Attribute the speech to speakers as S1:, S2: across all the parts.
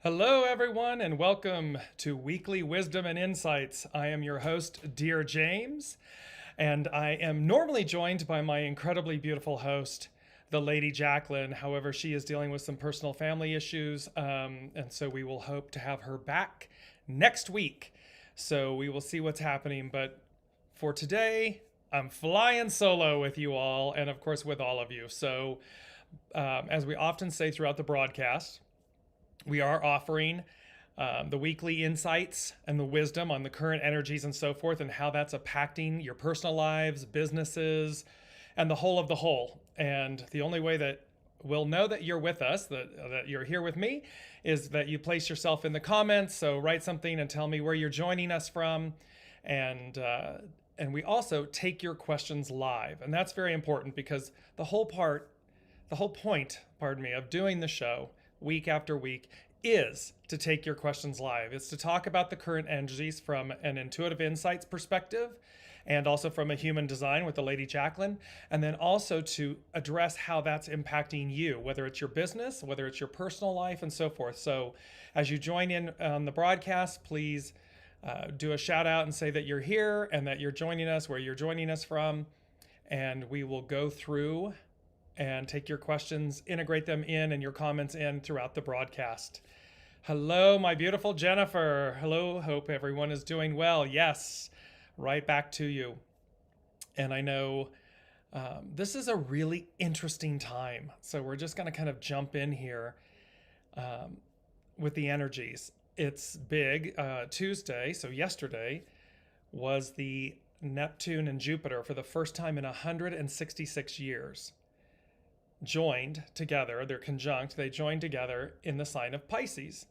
S1: Hello, everyone, and welcome to Weekly Wisdom and Insights. I am your host, Dear James, and I am normally joined by my incredibly beautiful host, the Lady Jaclyn. However, she is dealing with some personal family issues, and so we will hope to have her back next week. So we will see what's happening. But for today, I'm flying solo with you all, and of course, with all of you. So, as we often say throughout the broadcast, we are offering the weekly insights and the wisdom on the current energies and so forth, and how that's impacting your personal lives, businesses, and the whole of the whole. And the only way that we'll know that you're with us, that you're here with me, is that you place yourself in the comments. So write something and tell me where you're joining us from. And we also take your questions live. And that's very important because the whole point, of doing the show week after week is to take your questions live. It's to talk about the current energies from an intuitive insights perspective and also from a human design with the Lady Jaclyn, and then also to address how that's impacting you, whether it's your business, whether it's your personal life, and so forth. So as you join in on the broadcast, please do a shout out and say that you're here and that you're joining us, where you're joining us from, and we will go through and take your questions, integrate them in and your comments in throughout the broadcast. Hello, my beautiful Jennifer. Hello, hope everyone is doing well. Yes, right back to you. And I know this is a really interesting time. So we're just going to kind of jump in here with the energies. It's big. Tuesday, so yesterday, was the Neptune and Jupiter for the first time in 166 years. Joined together, they're conjunct, they joined together in the sign of Pisces.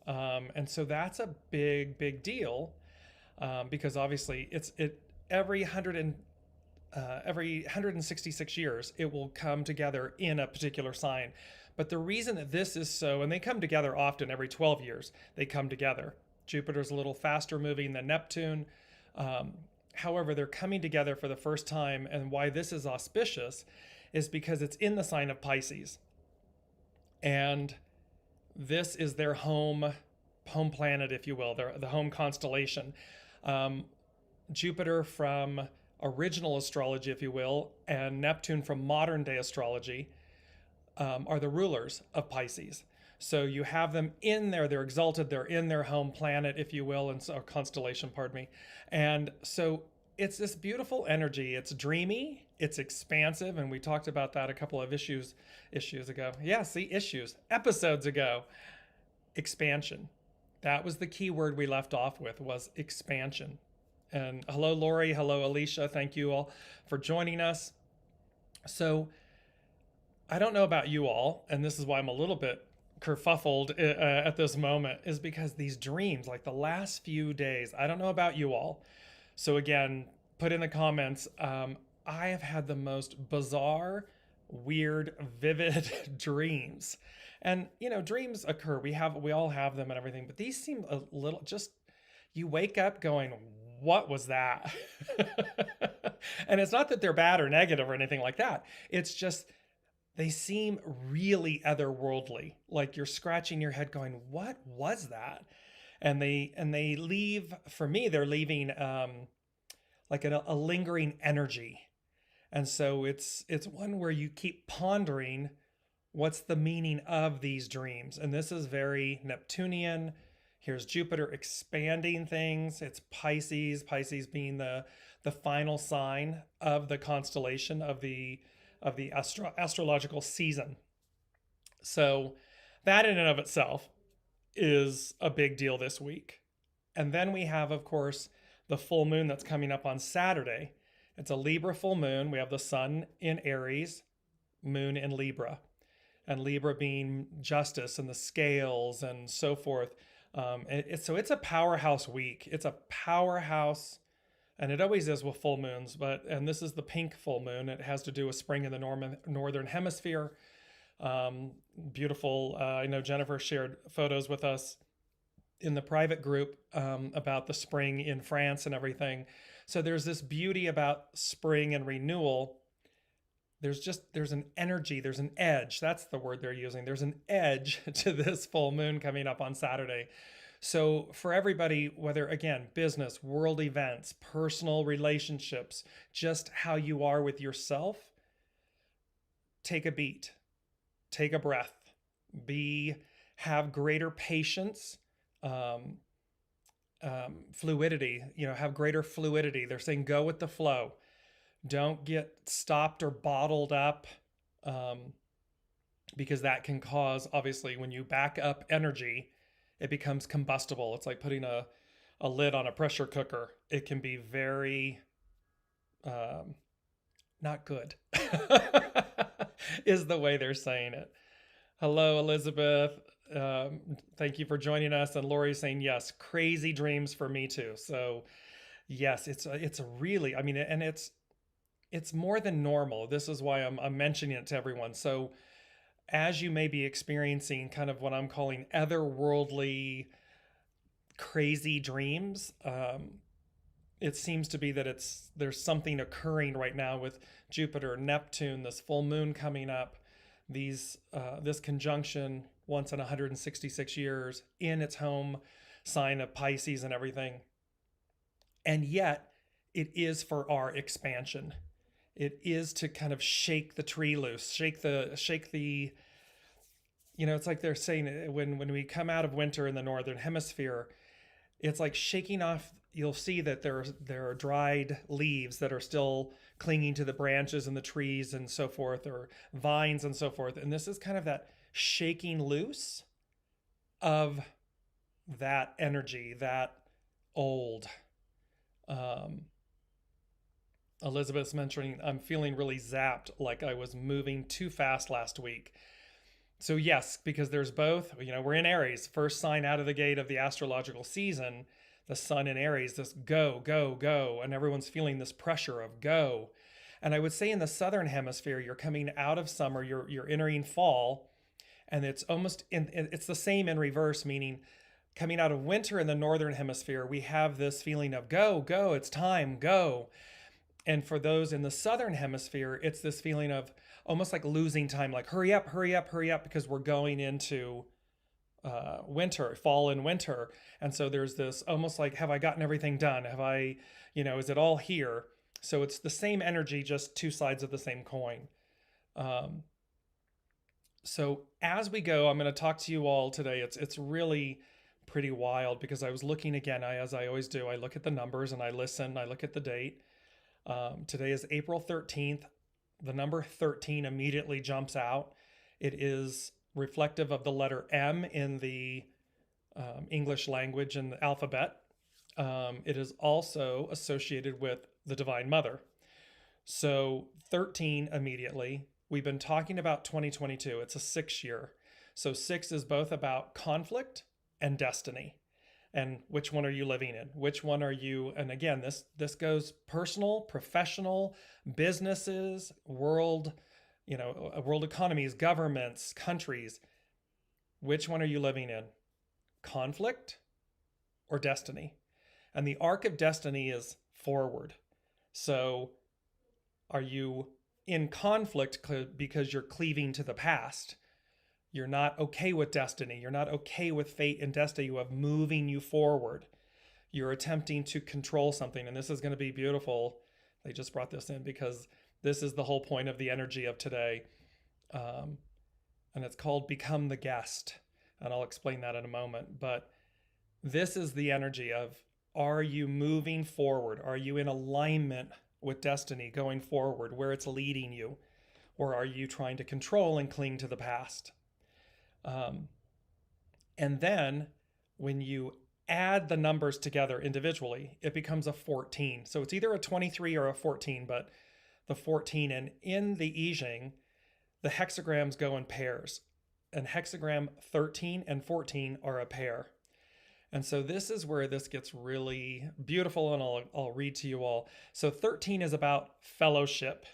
S1: And so that's a big deal because obviously every 166 years it will come together in a particular sign. But the reason that this is so, and they come together often every 12 years, they come together. Jupiter's a little faster moving than Neptune. However, they're coming together for the first time, and why this is auspicious is because it's in the sign of Pisces. And this is their home planet, if you will, the home constellation. Jupiter from original astrology, if you will, and Neptune from modern day astrology are the rulers of Pisces. So you have them in there, they're exalted, they're in their home planet, if you will, and so, constellation, pardon me. And so it's this beautiful energy. It's dreamy, it's expansive, and we talked about that a couple of issues ago. Yeah, see, episodes ago. Expansion. That was the key word we left off with, was expansion. And hello, Lori. Hello, Alicia. Thank you all for joining us. So I don't know about you all, and this is why I'm a little bit kerfuffled at this moment, is because these dreams, like the last few days, I don't know about you all. So again, put in the comments, I have had the most bizarre, weird, vivid dreams. And, dreams occur. We all have them and everything, but these seem a little, just, you wake up going, what was that? And it's not that they're bad or negative or anything like that. It's just, they seem really otherworldly. Like you're scratching your head going, what was that? And they leave, for me, they're leaving like a lingering energy. And so it's one where you keep pondering what's the meaning of these dreams. And this is very Neptunian. Here's Jupiter expanding things. It's Pisces being the final sign of the constellation of the astrological season. So that in and of itself is a big deal this week. And then we have, of course, the full moon that's coming up on Saturday. It's a Libra full moon. We have the sun in Aries, moon in Libra, and Libra being justice and the scales and so forth. So it's a powerhouse week. It's a powerhouse, and it always is with full moons. And this is the pink full moon. It has to do with spring in the northern hemisphere. Beautiful. I know Jennifer shared photos with us in the private group about the spring in France and everything. So there's this beauty about spring and renewal there's an energy, there's an edge. That's the word they're using. There's an edge to this full moon coming up on Saturday. So for everybody, whether again, business, world events, personal relationships, just how you are with yourself, take a beat, take a breath, have greater patience, um, fluidity, have greater fluidity. They're saying go with the flow. Don't get stopped or bottled up, because that can cause, obviously, when you back up energy, it becomes combustible. It's like putting a lid on a pressure cooker. It can be very not good, is the way they're saying it. Hello, Elizabeth. Thank you for joining us. And Lori's saying, yes, crazy dreams for me too. So yes, it's a really, I mean, and it's more than normal. This is why I'm mentioning it to everyone. So as you may be experiencing kind of what I'm calling otherworldly crazy dreams, it seems to be that there's something occurring right now with Jupiter, Neptune, this full moon coming up, this conjunction once in 166 years in its home sign of Pisces and everything. And yet it is for our expansion. It is to kind of shake the tree loose, shake the, it's like they're saying when we come out of winter in the Northern Hemisphere, it's like shaking off. You'll see that there are dried leaves that are still clinging to the branches and the trees and so forth, or vines and so forth. And this is kind of that shaking loose of that energy, that old. Elizabeth's mentioning, I'm feeling really zapped, like I was moving too fast last week. So yes, because there's both, we're in Aries, first sign out of the gate of the astrological season, the sun in Aries, this go, go, go, and everyone's feeling this pressure of go. And I would say in the Southern Hemisphere, you're coming out of summer, you're entering fall, and it's it's the same in reverse, meaning coming out of winter in the Northern Hemisphere, we have this feeling of go, go, it's time, go. And for those in the Southern Hemisphere, it's this feeling of almost like losing time, like hurry up, hurry up, hurry up, because we're going into winter, fall and winter. And so there's this almost like, have I gotten everything done? Have I, is it all here? So it's the same energy, just two sides of the same coin. So as we go, I'm going to talk to you all today. It's really pretty wild, because I was looking again, as I always do, I look at the numbers and I listen, I look at the date. Today is April 13th. The number 13 immediately jumps out. It is reflective of the letter M in the English language and the alphabet. It is also associated with the Divine Mother. So 13 immediately. We've been talking about 2022. It's a 6 year. So 6 is both about conflict and destiny. And which one are you living in? Which one are you? And again, this goes personal, professional, businesses, world economies, governments, countries. Which one are you living in? Conflict or destiny? And the arc of destiny is forward. So are you in conflict because you're cleaving to the past? You're not okay with destiny. You're not okay with fate and destiny of moving you forward. You're attempting to control something. And this is going to be beautiful. They just brought this in because this is the whole point of the energy of today. And it's called Become the Guest. And I'll explain that in a moment. But this is the energy of, are you moving forward? Are you in alignment with destiny going forward where it's leading you? Or are you trying to control and cling to the past? And then when you add the numbers together individually, it becomes a 14. So it's either a 23 or a 14, but the 14. And in the I Ching, the hexagrams go in pairs. And hexagram 13 and 14 are a pair. And so this is where this gets really beautiful, and I'll read to you all. So 13 is about fellowship,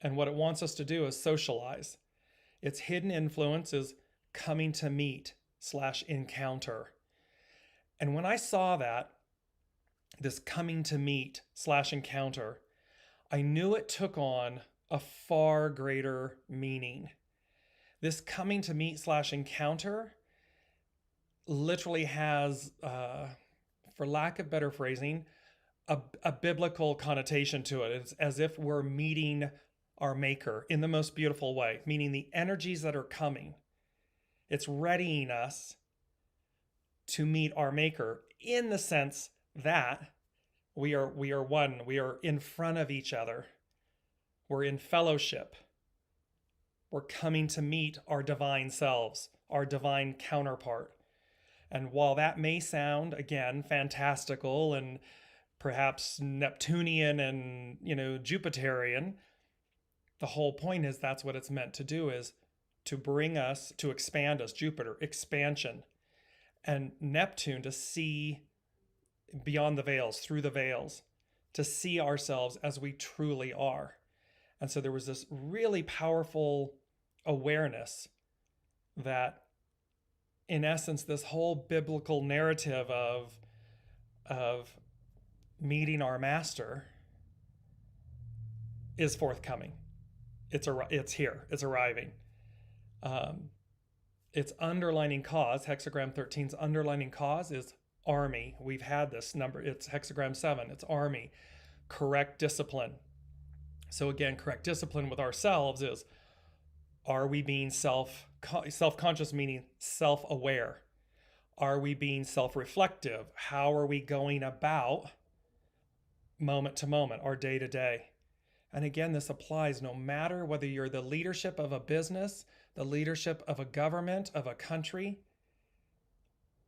S1: and what it wants us to do is socialize. Its hidden influence is coming to meet / encounter. And when I saw that, this coming to meet / encounter, I knew it took on a far greater meaning. This coming to meet / encounter literally has, for lack of better phrasing, a biblical connotation to it. It's as if we're meeting our maker in the most beautiful way, meaning the energies that are coming. It's readying us to meet our maker in the sense that we are one. We are in front of each other. We're in fellowship. We're coming to meet our divine selves, our divine counterpart. And while that may sound, again, fantastical and perhaps Neptunian and, Jupiterian, the whole point is that's what it's meant to do, is to bring us, to expand us, Jupiter, expansion, and Neptune to see beyond the veils, through the veils, to see ourselves as we truly are. And so there was this really powerful awareness that, in essence, this whole biblical narrative of meeting our master is forthcoming. It's here. It's arriving. Its underlining cause, hexagram 13's underlining cause, is army. We've had this number. It's hexagram 7. It's army. Correct discipline. So again, correct discipline with ourselves is, are we being self-conscious, meaning self-aware? Are we being self-reflective? How are we going about moment to moment, our day to day? And again, this applies no matter whether you're the leadership of a business, the leadership of a government, of a country.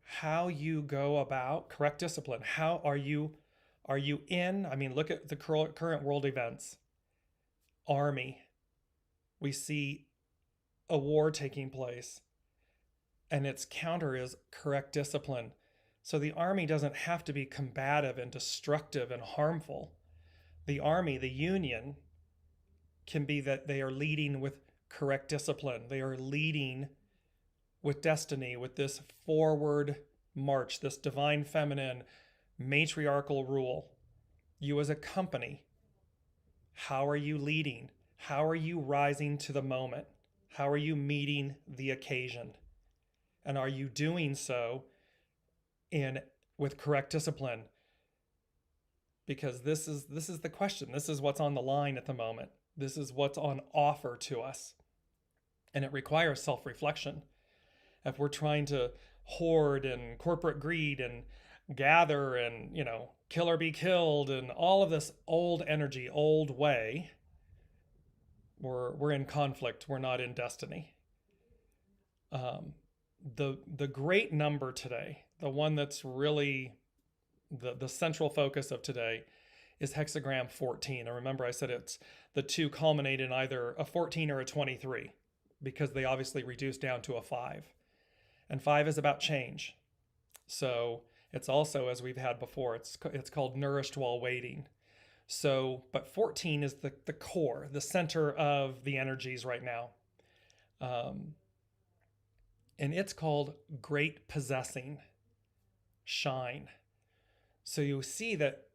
S1: How you go about correct discipline. How are you in? I mean, look at the current world events. Army. We see a war taking place, and its counter is correct discipline. So the army doesn't have to be combative and destructive and harmful. The army, the union, can be that they are leading with correct discipline. They are leading with destiny, with this forward march, this divine feminine matriarchal rule. You as a company, how are you leading? How are you rising to the moment? How are you meeting the occasion? And are you doing so with correct discipline? Because this is the question. This is what's on the line at the moment. This is what's on offer to us. And it requires self-reflection. If we're trying to hoard and corporate greed and gather and, kill or be killed and all of this old energy, old way, we're in conflict. We're not in destiny. The great number today, the one that's really the central focus of today, is hexagram 14. And remember, I said it's the two culminate in either a 14 or a 23, because they obviously reduce down to a 5. And 5 is about change. So it's also, as we've had before, it's called Nourished While Waiting. So, but 14 is the core, the center of the energies right now. And it's called Great Possessing, Shine. So you see that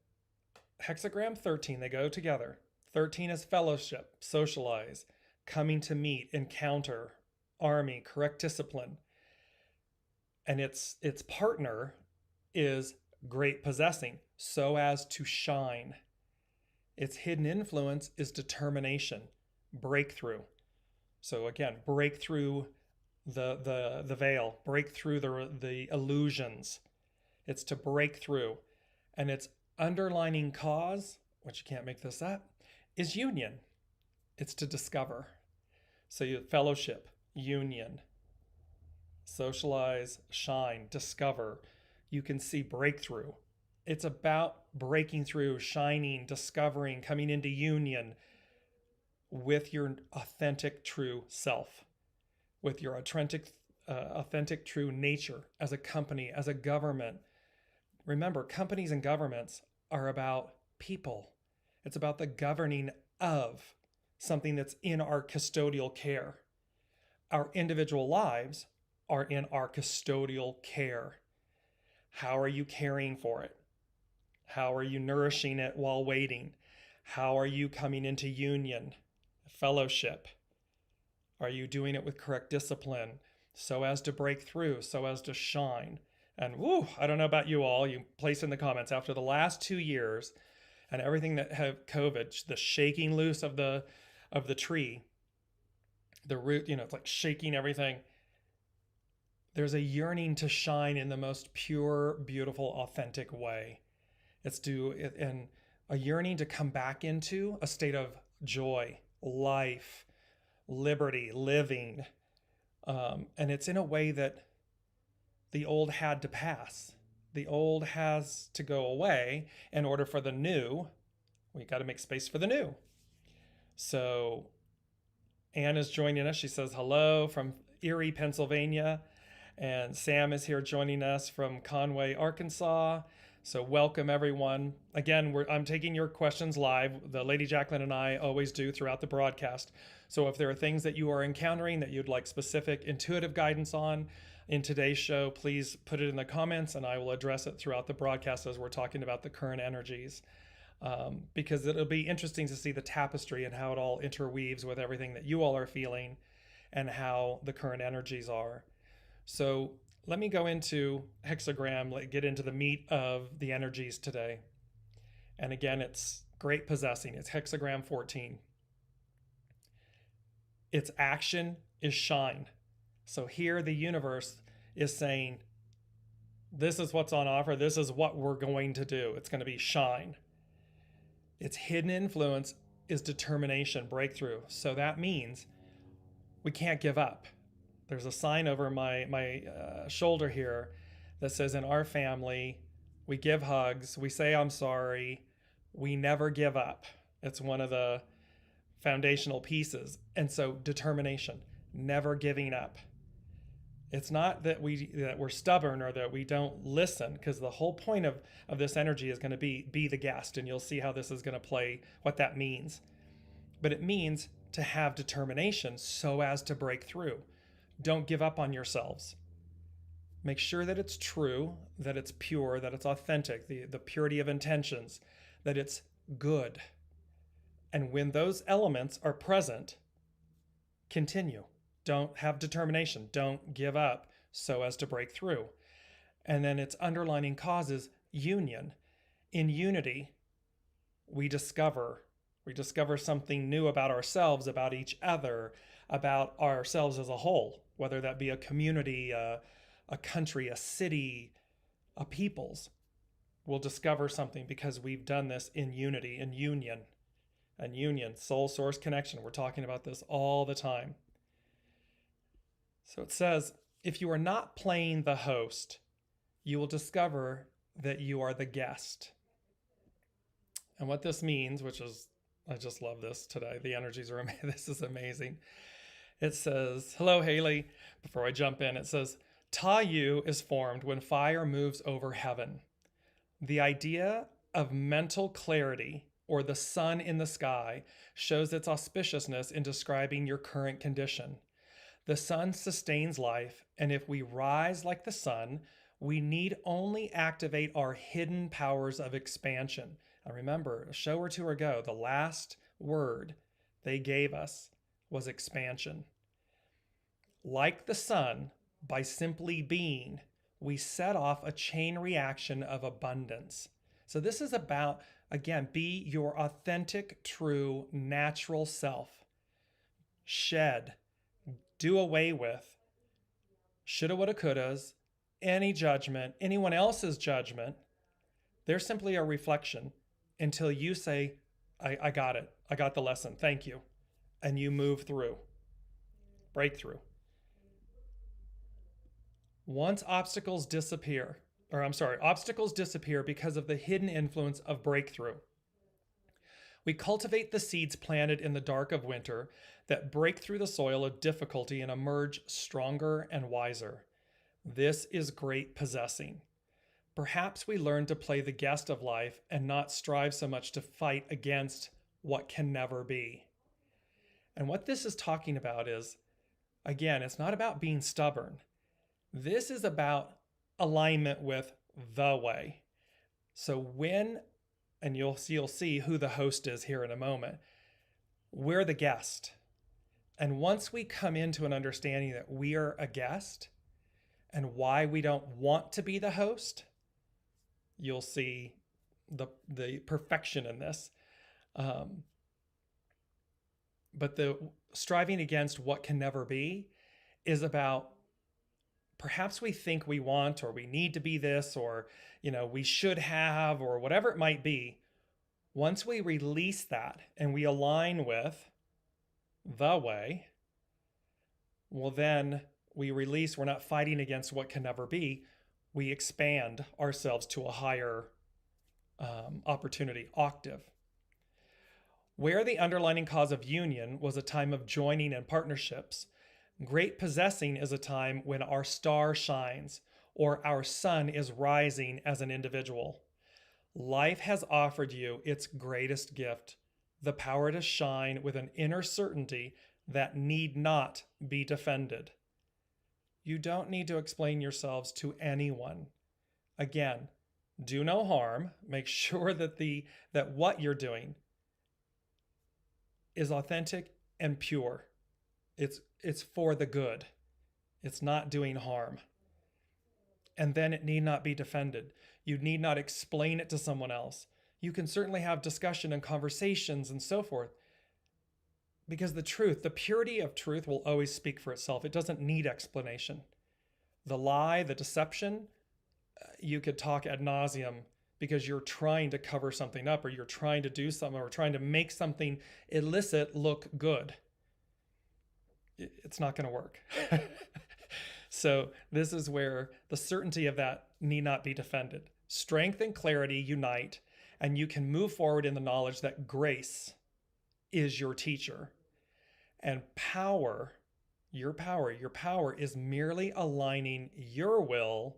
S1: hexagram 13, they go together. 13 is fellowship, socialize, coming to meet, encounter, army, correct discipline. And its partner is great possessing, so as to shine. Its hidden influence is determination, breakthrough. So again, break through the veil, break through the illusions. It's to break through. And its underlining cause, which you can't make this up, is union. It's to discover. So you fellowship, union, socialize, shine, discover. You can see breakthrough. It's about breaking through, shining, discovering, coming into union with your authentic, true self, with your authentic, true nature as a company, as a government. Remember, companies and governments are about people. It's about the governing of something that's in our custodial care. Our individual lives are in our custodial care. How are you caring for it? How are you nourishing it while waiting? How are you coming into union? fellowship? Are you doing it with correct discipline so as to break through, so as to shine? And woo, I don't know about you all, you place in the comments, after the last 2 years and everything that have COVID, the shaking loose of the tree, the root, it's like shaking everything. There's a yearning to shine in the most pure, beautiful, authentic way. And a yearning to come back into a state of joy, life, liberty, living. And it's in a way that the old had to pass. The old has to go away in order for the new. We got to make space for the new. So Anne is joining us. She says hello from Erie, Pennsylvania. And Sam is here joining us from Conway, Arkansas. So welcome everyone. Again, I'm taking your questions live. The Lady Jaclyn and I always do throughout the broadcast. So if there are things that you are encountering that you'd like specific intuitive guidance on in today's show, please put it in the comments and I will address it throughout the broadcast as we're talking about the current energies. Because it'll be interesting to see the tapestry and how it all interweaves with everything that you all are feeling and how the current energies are. So let me go into hexagram, get into the meat of the energies today. And again, it's great possessing. It's hexagram 14. Its action is shine. So here the universe is saying, this is what's on offer. This is what we're going to do. It's going to be shine. Its hidden influence is determination, breakthrough. So that means we can't give up. There's a sign over my shoulder here that says, in our family, we give hugs, we say I'm sorry, we never give up. It's one of the foundational pieces. And so determination, never giving up. It's not that we're stubborn or that we don't listen, because the whole point of this energy is going to be the guest, and you'll see how this is going to play, what that means. But it means to have determination so as to break through. Don't give up on yourselves. Make sure that it's true, that it's pure, that it's authentic, the purity of intentions, that it's good. And when those elements are present, continue. Don't have determination. Don't give up so as to break through. And then its underlining cause is union. In unity, we discover something new about ourselves, about each other, about ourselves as a whole, whether that be a community, a country, a city, a peoples. We'll discover something because we've done this in unity, in union. And union, soul source connection. We're talking about this all the time. So it says, if you are not playing the host, you will discover that you are the guest. And what this means, which is, I just love this today. The energies are amazing. This is amazing. It says, hello, Haley. Before I jump in, it says, Ta-yu is formed when fire moves over heaven. The idea of mental clarity, or the sun in the sky, shows its auspiciousness in describing your current condition. The sun sustains life, and if we rise like the sun, we need only activate our hidden powers of expansion. I remember a show or two ago, the last word they gave us was expansion. Like the sun, by simply being, we set off a chain reaction of abundance. So this is about, again, be your authentic, true, natural self. Shed, do away with shoulda, woulda, couldas, any judgment, anyone else's judgment. They're simply a reflection until you say, I got it. I got the lesson. Thank you. And you move through. Breakthrough. Once obstacles disappear because of the hidden influence of breakthrough. We cultivate the seeds planted in the dark of winter that break through the soil of difficulty and emerge stronger and wiser. This is great possessing. Perhaps we learn to play the guest of life and not strive so much to fight against what can never be. And what this is talking about is, again, it's not about being stubborn. This is about alignment with the way. So and you'll see who the host is here in a moment. we're the guest. And once we come into an understanding that we are a guest and why we don't want to be the host, you'll see the perfection in this. But the striving against what can never be is about perhaps we think we want or we need to be this, or we should have, or whatever it might be. Once we release that and we align with the way, well, then we release. We're not fighting against what can never be. We expand ourselves to a higher opportunity octave. Where the underlying cause of union was a time of joining and partnerships, great possessing is a time when our star shines or our sun is rising as an individual. Life has offered you its greatest gift, the power to shine with an inner certainty that need not be defended. You don't need to explain yourselves to anyone. Again, do no harm. Make sure that what you're doing is authentic and pure. It's for the good. It's not doing harm. And then it need not be defended. You need not explain it to someone else. You can certainly have discussion and conversations and so forth. Because the purity of truth will always speak for itself. It doesn't need explanation. The lie, the deception, you could talk ad nauseum because you're trying to cover something up, or you're trying to do something, or trying to make something illicit look good. It's not going to work. So this is where the certainty of that need not be defended. Strength and clarity unite, and you can move forward in the knowledge that grace is your teacher. And your power is merely aligning your will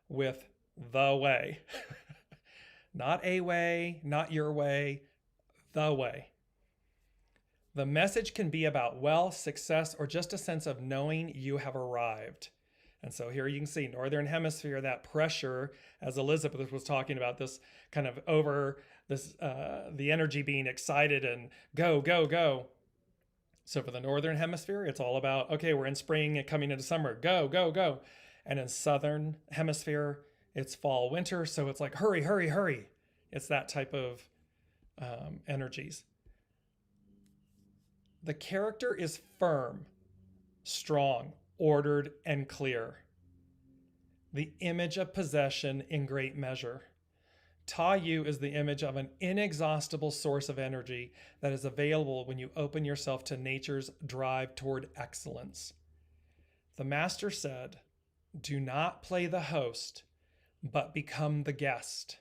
S1: with the way. Not a way, not your way, the way. The message can be about wealth, success, or just a sense of knowing you have arrived. And so here you can see Northern Hemisphere, that pressure, as Elizabeth was talking about, this kind of over this, the energy being excited and go, go, go. So for the Northern Hemisphere, it's all about, okay, we're in spring and coming into summer, go, go, go. And in Southern Hemisphere, it's fall, winter. So it's like, hurry, hurry, hurry. It's that type of energies. The character is firm, strong, ordered, and clear. The image of possession in great measure. Ta-yu is the image of an inexhaustible source of energy that is available when you open yourself to nature's drive toward excellence. The master said, do not play the host, but become the guest.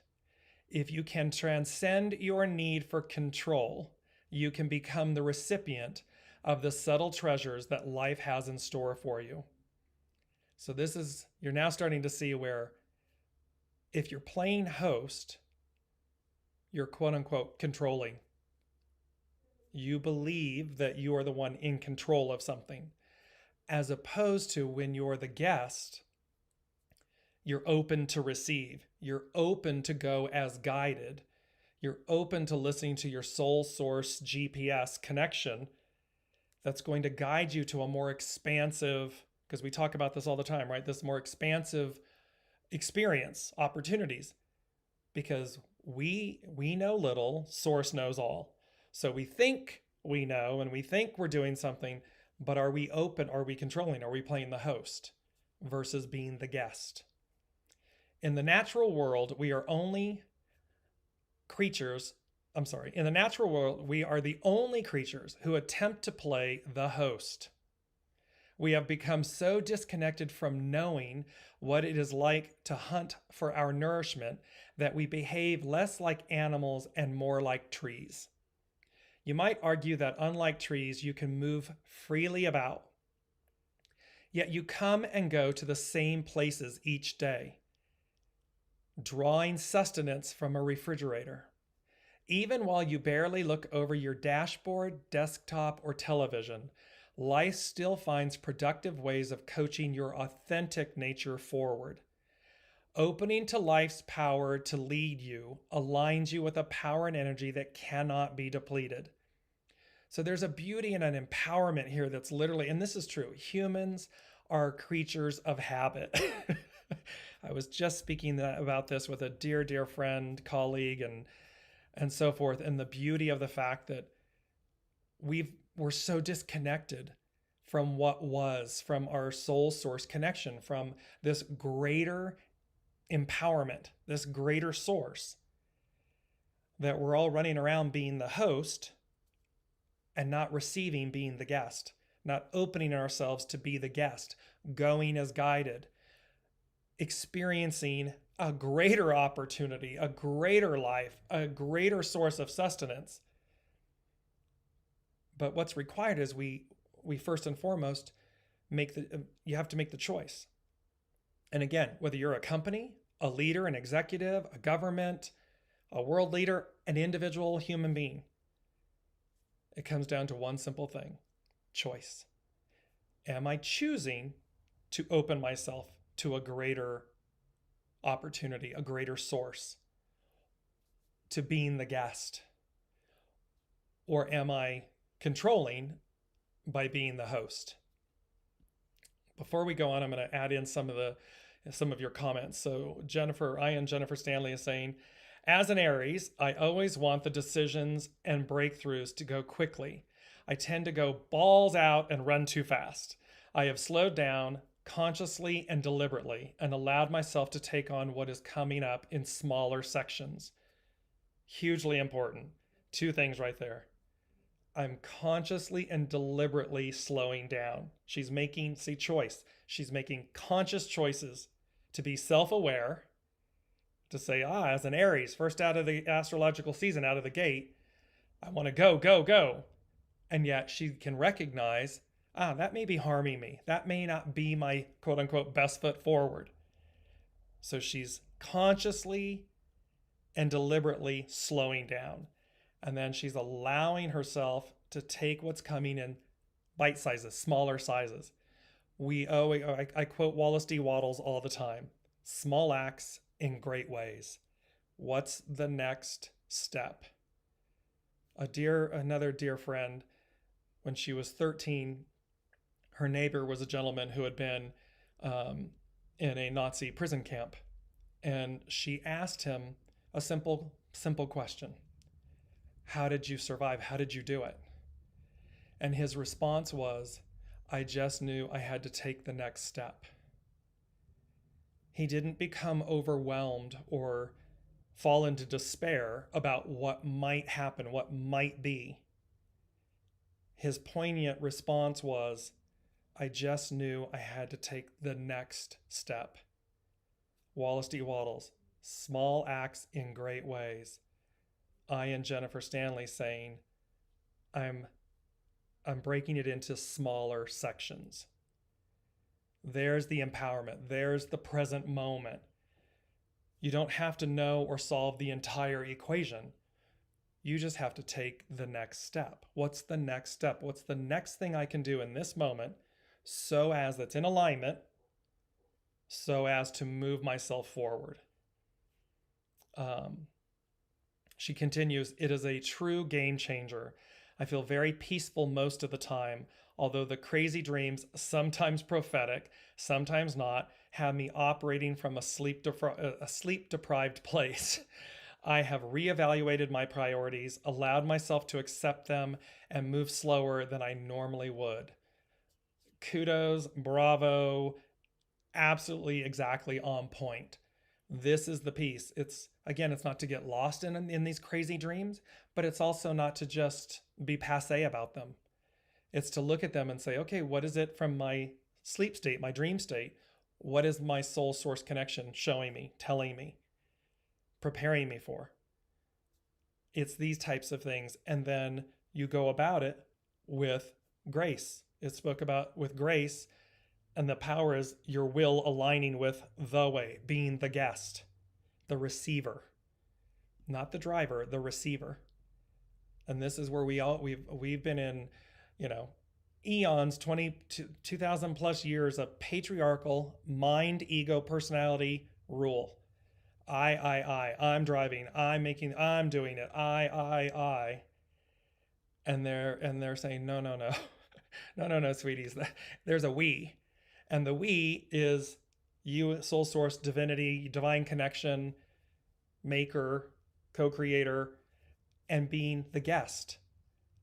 S1: If you can transcend your need for control, you can become the recipient of the subtle treasures that life has in store for you. So you're now starting to see where if you're playing host, you're quote unquote controlling. You believe that you are the one in control of something, as opposed to when you're the guest, you're open to receive. You're open to go as guided. You're open to listening to your soul source GPS connection that's going to guide you to a more expansive, because we talk about this all the time, right? This more expansive experience, opportunities, because we know little, source knows all. So we think we know and we think we're doing something, but are we open? Are we controlling? Are we playing the host versus being the guest? In the natural world, we are only creatures. In the natural world, we are the only creatures who attempt to play the host. We have become so disconnected from knowing what it is like to hunt for our nourishment that we behave less like animals and more like trees. You might argue that unlike trees, you can move freely about. Yet you come and go to the same places each day, drawing sustenance from a refrigerator. Even while you barely look over your dashboard, desktop, or television, life still finds productive ways of coaching your authentic nature forward. Opening to life's power to lead you aligns you with a power and energy that cannot be depleted. So there's a beauty and an empowerment here that's literally, and this is true, humans are creatures of habit. I was just speaking about this with a dear, dear friend, colleague, and so forth, and the beauty of the fact that we're so disconnected from what was, from our soul source connection, from this greater empowerment, this greater source, that we're all running around being the host and not receiving, being the guest, not opening ourselves to be the guest, going as guided, experiencing a greater opportunity, a greater life, a greater source of sustenance. But what's required is we first and foremost you have to make the choice. And again, whether you're a company, a leader, an executive, a government, a world leader, an individual human being, it comes down to one simple thing: choice. Am I choosing to open myself to a greater opportunity, a greater source, to being the guest? Or am I controlling by being the host? Before we go on, I'm going to add in some of your comments. So Jennifer Stanley is saying, as an Aries, I always want the decisions and breakthroughs to go quickly. I tend to go balls out and run too fast. I have slowed down consciously and deliberately and allowed myself to take on what is coming up in smaller sections. Hugely important. Two things right there. I'm consciously and deliberately slowing down. She's making conscious choices to be self-aware, to say, as an Aries, first out of the astrological season, out of the gate, I want to go, go, go. And yet she can recognize, that may be harming me. That may not be my quote unquote best foot forward. So she's consciously and deliberately slowing down. And then she's allowing herself to take what's coming in bite sizes, smaller sizes. I quote Wallace D. Wattles all the time: small acts in great ways. What's the next step? Another dear friend, when she was 13, her neighbor was a gentleman who had been in a Nazi prison camp. And she asked him a simple question: how did you survive? How did you do it? And his response was, I just knew I had to take the next step. He didn't become overwhelmed or fall into despair about what might happen, what might be. His poignant response was, I just knew I had to take the next step. Wallace D. Wattles, small acts in great ways. I and Jennifer Stanley saying, I'm breaking it into smaller sections. There's the empowerment. There's the present moment. You don't have to know or solve the entire equation. You just have to take the next step. What's the next step? What's the next thing I can do in this moment so as that's in alignment, so as to move myself forward? She continues, it is a true game changer. I feel very peaceful most of the time, although the crazy dreams, sometimes prophetic, sometimes not, have me operating from a sleep-deprived place. I have reevaluated my priorities, allowed myself to accept them, and move slower than I normally would. Kudos, bravo, absolutely exactly on point. This is the piece. It's not to get lost in these crazy dreams, but it's also not to just be passé about them. It's to look at them and say, okay, what is it from my sleep state, my dream state? What is my soul source connection showing me, telling me, preparing me for? It's these types of things. And then you go about it with grace. It spoke about with grace. And the power is your will aligning with the way, being the guest, the receiver, not the driver, the receiver. And this is where we've been in, eons, 2,000 plus years of patriarchal mind, ego, personality rule. I'm driving, I'm doing it, I. and they're saying, no, no, no, no, sweeties. There's a we, and the we is you, soul source, divinity, divine connection, maker, co-creator, and being the guest.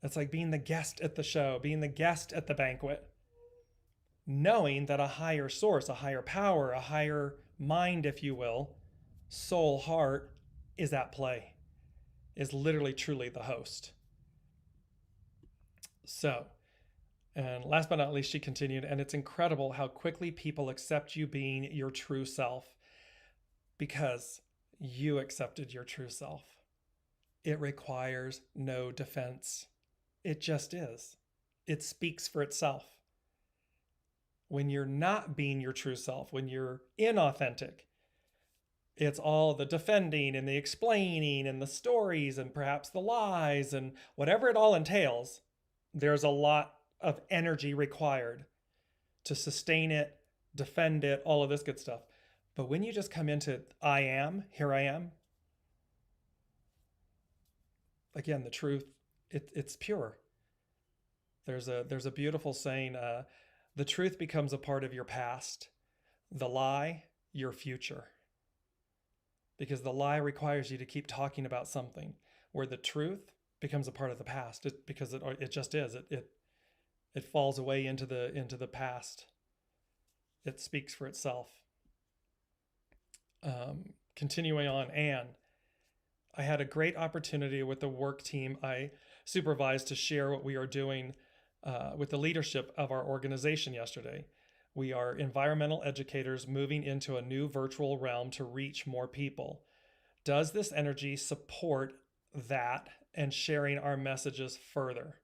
S1: It's like being the guest at the show, being the guest at the banquet, knowing that a higher source, a higher power, a higher mind, if you will, soul, heart, is at play, is literally truly the host. So, and last but not least, she continued, and it's incredible how quickly people accept you being your true self because you accepted your true self. It requires no defense. It just is. It speaks for itself. When you're not being your true self, when you're inauthentic, it's all the defending and the explaining and the stories and perhaps the lies and whatever it all entails. There's a lot of energy required to sustain it, defend it, all of this good stuff. But when you just come into I am, here I am, again, the truth, it's pure. There's a beautiful saying, the truth becomes a part of your past, the lie, your future. Because the lie requires you to keep talking about something, where the truth becomes a part of the past, because it just is. It falls away into the past. It speaks for itself. Continuing on, Anne, I had a great opportunity with the work team I supervised to share what we are doing with the leadership of our organization yesterday. We are environmental educators moving into a new virtual realm to reach more people. Does this energy support that and sharing our messages further?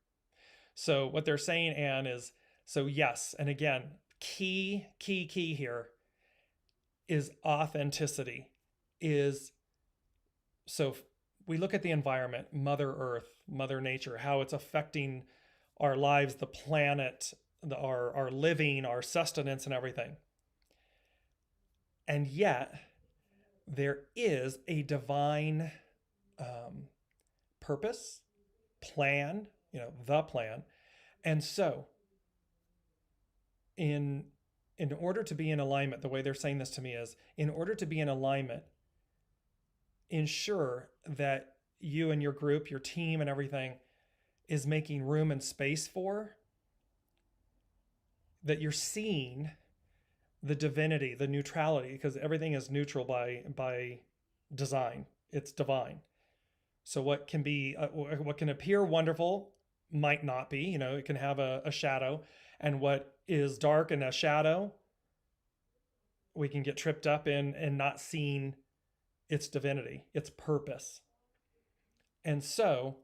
S1: So what they're saying, Anne, is, so yes, and again, key here is authenticity. So we look at the environment, Mother Earth, Mother Nature, how it's affecting our lives, the planet, our living, our sustenance, and everything. And yet, there is a divine purpose, plan, the plan. And so, in order to be in alignment, the way they're saying this to me is, in order to be in alignment, ensure that you and your group, your team and everything is making room and space for, that you're seeing the divinity, the neutrality, because everything is neutral by design. It's divine. So what can appear wonderful might not be, it can have a shadow, and what is dark and a shadow, we can get tripped up in and not seeing its divinity, its purpose. And so,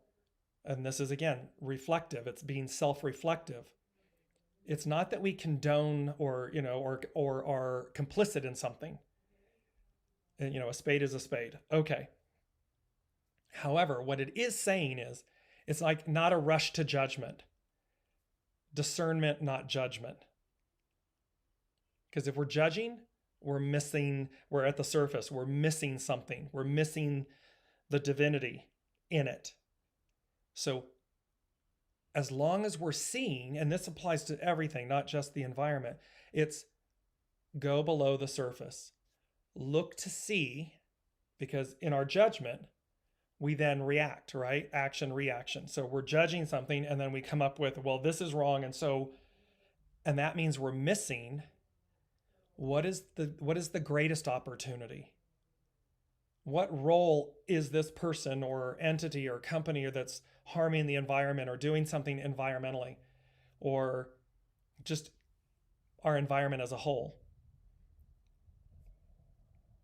S1: and this is again reflective, it's being self-reflective. It's not that we condone or are complicit in something. And, a spade is a spade. Okay. However, what it is saying is, it's like not a rush to judgment. Discernment, not judgment. Because if we're judging, we're at the surface, we're missing something. We're missing the divinity in it. So as long as we're seeing, and this applies to everything, not just the environment, it's go below the surface. Look to see, because in our judgment, we then react, right? Action, reaction. So we're judging something and then we come up with, well, this is wrong. And that means we're missing what is the greatest opportunity? What role is this person or entity or company that's harming the environment or doing something environmentally, or just our environment as a whole?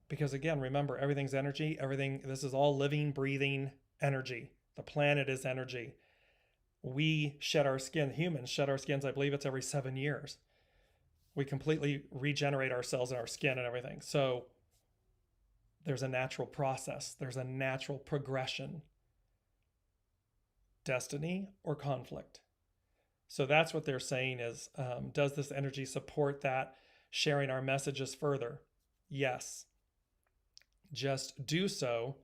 S1: Because again, remember, everything's energy. This is all living, breathing energy. The planet is energy. We shed our skin, humans shed our skins, I believe it's every 7 years. We completely regenerate ourselves and our skin and everything. So there's a natural process. There's a natural progression. Destiny or conflict. So that's what they're saying is, does this energy support that, sharing our messages further? Yes. Just do so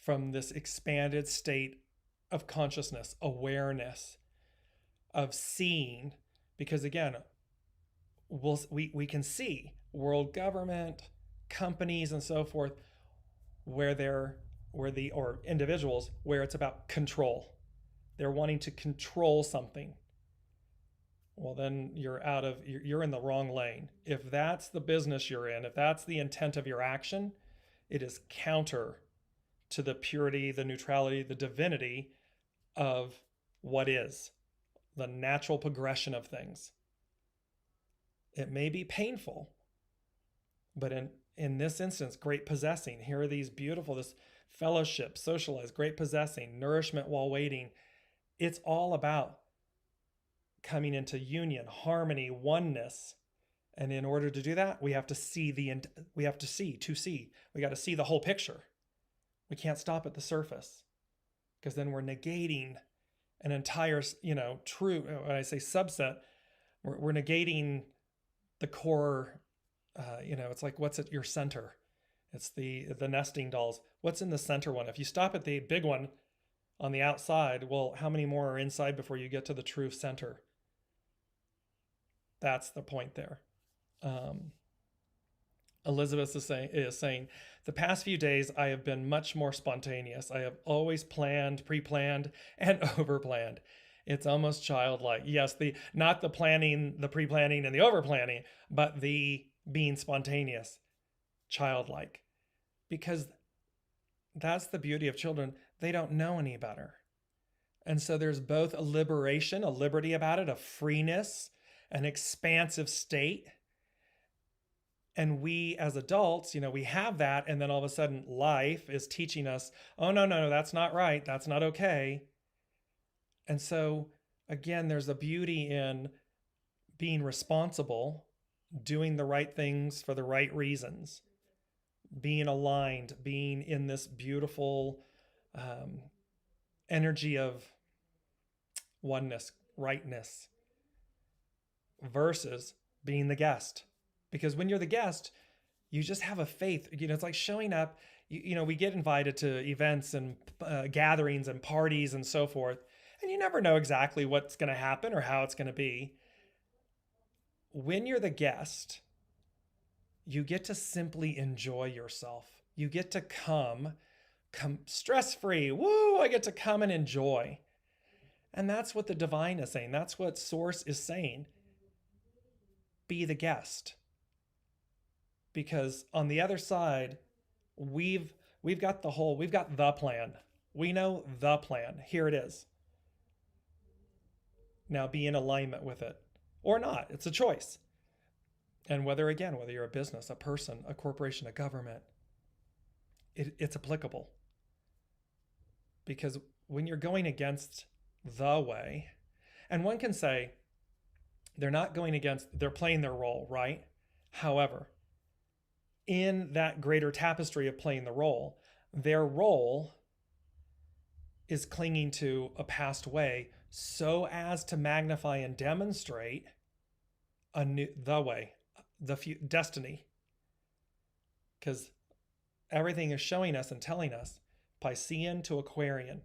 S1: from this expanded state of consciousness, awareness, of seeing, because again, we can see world government, companies, and so forth, or individuals where it's about control. They're wanting to control something. Well, then you're in the wrong lane. If that's the business you're in, if that's the intent of your action, it is counter to the purity, the neutrality, the divinity of what is, the natural progression of things. It may be painful, but in this instance, great possessing. Here are these beautiful, this fellowship, socialize, great possessing, nourishment while waiting. It's all about coming into union, harmony, oneness. And in order to do that, we have to see we got to see the whole picture. We can't stop at the surface, because then we're negating an entire, true, when I say subset, we're negating the core, it's like, what's at your center? It's the nesting dolls. What's in the center one? If you stop at the big one on the outside, well, how many more are inside before you get to the true center? That's the point there. Elizabeth is saying, the past few days I have been much more spontaneous. I have always planned, pre-planned, and over-planned. It's almost childlike. Yes, not the planning, the pre-planning, and the over-planning, but the being spontaneous, childlike. Because that's the beauty of children. They don't know any better. And so there's both a liberation, a liberty about it, a freeness, an expansive state. And we as adults, we have that. And then all of a sudden life is teaching us, oh, no, that's not right. That's not okay. And so again, there's a beauty in being responsible, doing the right things for the right reasons, being aligned, being in this beautiful energy of oneness, rightness, versus being the guest. Because when you're the guest, you just have a faith. It's like showing up. We get invited to events and gatherings and parties and so forth, and you never know exactly what's going to happen or how it's going to be. When you're the guest, you get to simply enjoy yourself. You get to come stress-free. Woo, I get to come and enjoy. And that's what the divine is saying. That's what Source is saying. Be the guest. Because on the other side, we've got the plan. We know the plan. Here it is. Now be in alignment with it or not. It's a choice. And whether you're a business, a person, a corporation, a government, it's applicable. Because when you're going against the way, and one can say they're not going against, they're playing their role, right? However, in that greater tapestry of playing the role, their role is clinging to a past way so as to magnify and demonstrate the way, destiny. Because everything is showing us and telling us, Piscean to Aquarian,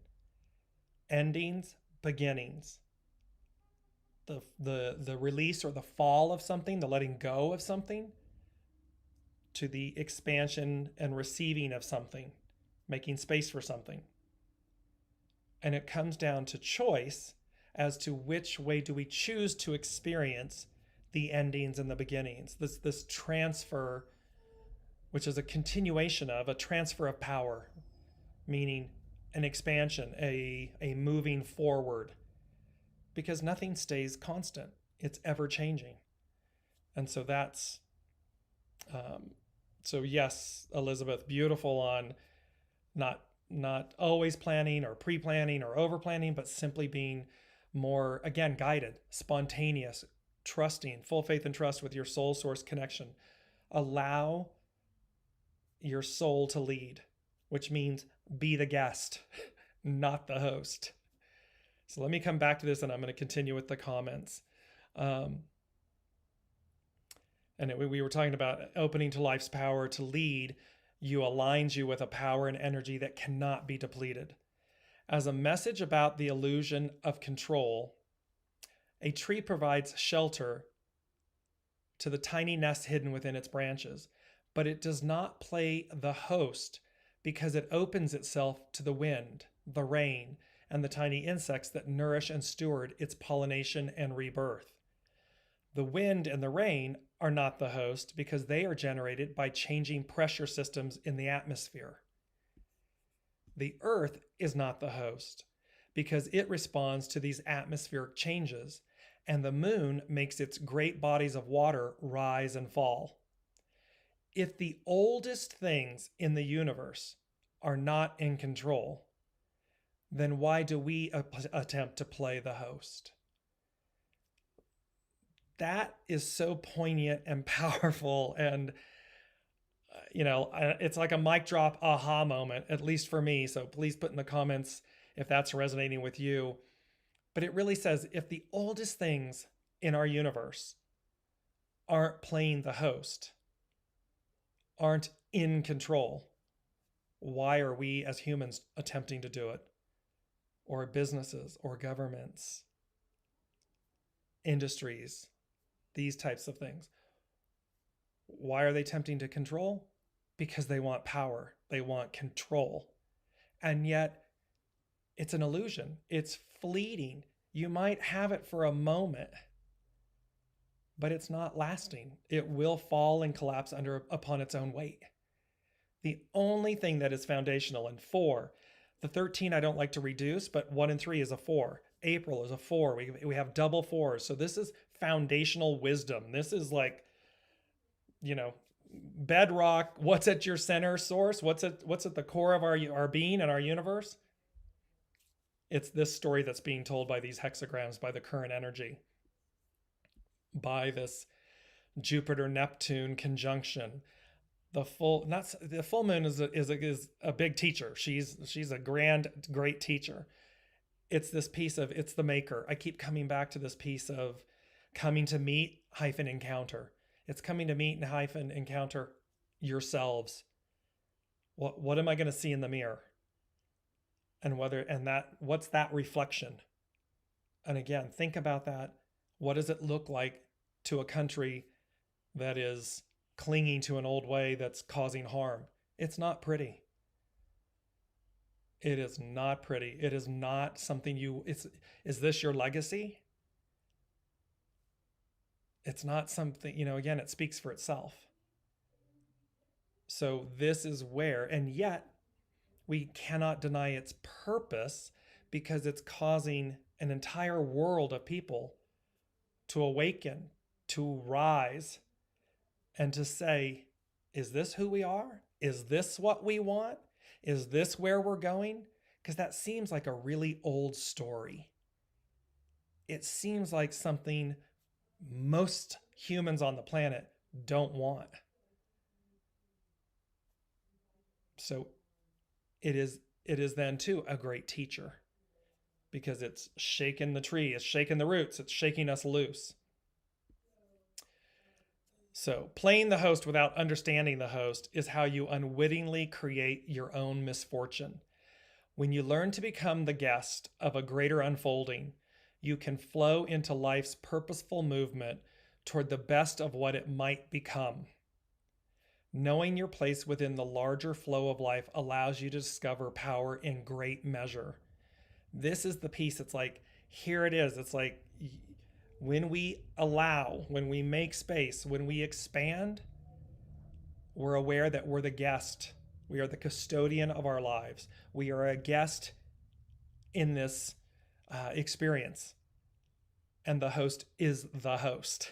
S1: endings, beginnings, the release or the fall of something, the letting go of something, to the expansion and receiving of something, making space for something. And it comes down to choice as to which way do we choose to experience the endings and the beginnings. This transfer, which is a continuation of a transfer of power, meaning an expansion, a moving forward. Because nothing stays constant. It's ever changing. And so that's, so yes, Elizabeth, beautiful on not always planning or pre-planning or over-planning, but simply being more, again, guided, spontaneous, trusting, full faith and trust with your soul source connection. Allow your soul to lead, which means be the guest, not the host. So let me come back to this, and I'm going to continue with the comments. We were talking about opening to life's power to lead. You aligns you with a power and energy that cannot be depleted. As a message about the illusion of control, a tree provides shelter to the tiny nest hidden within its branches, but it does not play the host because it opens itself to the wind, the rain, and the tiny insects that nourish and steward its pollination and rebirth. The wind and the rain are not the host because they are generated by changing pressure systems in the atmosphere. The earth is not the host because it responds to these atmospheric changes, and the moon makes its great bodies of water rise and fall. If the oldest things in the universe are not in control, then why do we attempt to play the host? That is so poignant and powerful, and it's like a mic drop aha moment, at least for me. So please put in the comments if that's resonating with you. But it really says, if the oldest things in our universe aren't playing the host, aren't in control, why are we as humans attempting to do it? Or businesses or governments, industries, these types of things. Why are they attempting to control? Because they want power. They want control. And yet it's an illusion. It's fleeting. You might have it for a moment, but it's not lasting. It will fall and collapse upon its own weight. The only thing that is foundational, and 4, the 13 I don't like to reduce, but 1 and 3 is a 4. April is a 4. We have double 4s. So this is foundational wisdom. This is like, bedrock. What's at your center source? What's at the core of our being and our universe? It's this story that's being told by these hexagrams, by the current energy, by this Jupiter-Neptune conjunction. The full moon is a big teacher. She's a great teacher. It's this piece of, it's the maker. I keep coming back to this piece of coming to meet - encounter. It's coming to meet and - encounter yourselves. What am I going to see in the mirror? And what's that reflection? And again, think about that. What does it look like to a country that is clinging to an old way that's causing harm? It's not pretty. It is not pretty. It is not something is this your legacy? It's not something, again, it speaks for itself. So this is where, and yet we cannot deny its purpose because it's causing an entire world of people to awaken, to rise, and to say, is this who we are? Is this what we want? Is this where we're going? Because that seems like a really old story. It seems like something most humans on the planet don't want. So it is then too a great teacher, because it's shaking the tree, it's shaking the roots, it's shaking us loose. So playing the host without understanding the host is how you unwittingly create your own misfortune. When you learn to become the guest of a greater unfolding, you can flow into life's purposeful movement toward the best of what it might become. Knowing your place within the larger flow of life allows you to discover power in great measure. This is the piece. It's like, here it is. It's like, when we allow, when we make space, when we expand, we're aware that we're the guest. We are the custodian of our lives. We are a guest in this experience. And the host is the host.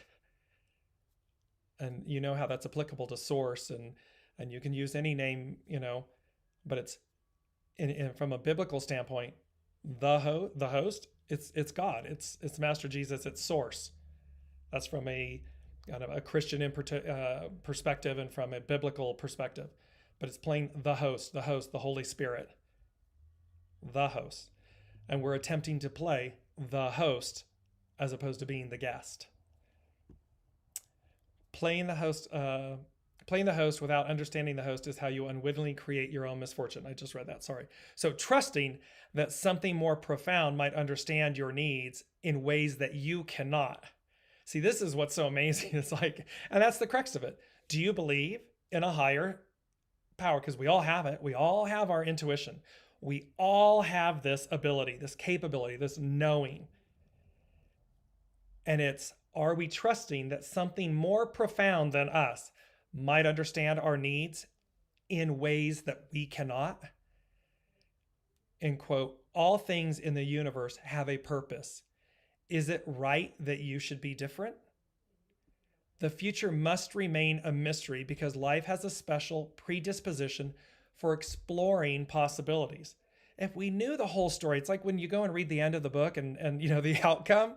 S1: And you know how that's applicable to source, and you can use any name, but it's from a biblical standpoint, the host, it's God, it's Master Jesus, it's source. That's from a kind of a Christian perspective and from a biblical perspective, but it's playing the host, the Holy Spirit, the host, and we're attempting to play the host as opposed to being the guest. Playing the host Playing the host without understanding the host is how you unwittingly create your own misfortune. I just read that, sorry. So trusting that something more profound might understand your needs in ways that you cannot. See, this is what's so amazing. It's like, and that's the crux of it. Do you believe in a higher power? Because we all have it. We all have our intuition. We all have this ability, this capability, this knowing. And it's, are we trusting that something more profound than us might understand our needs in ways that we cannot? End quote. All things in the universe have a purpose. Is it right that you should be different? The future must remain a mystery because life has a special predisposition for exploring possibilities. If we knew the whole story, it's like when you go and read the end of the book and you know the outcome,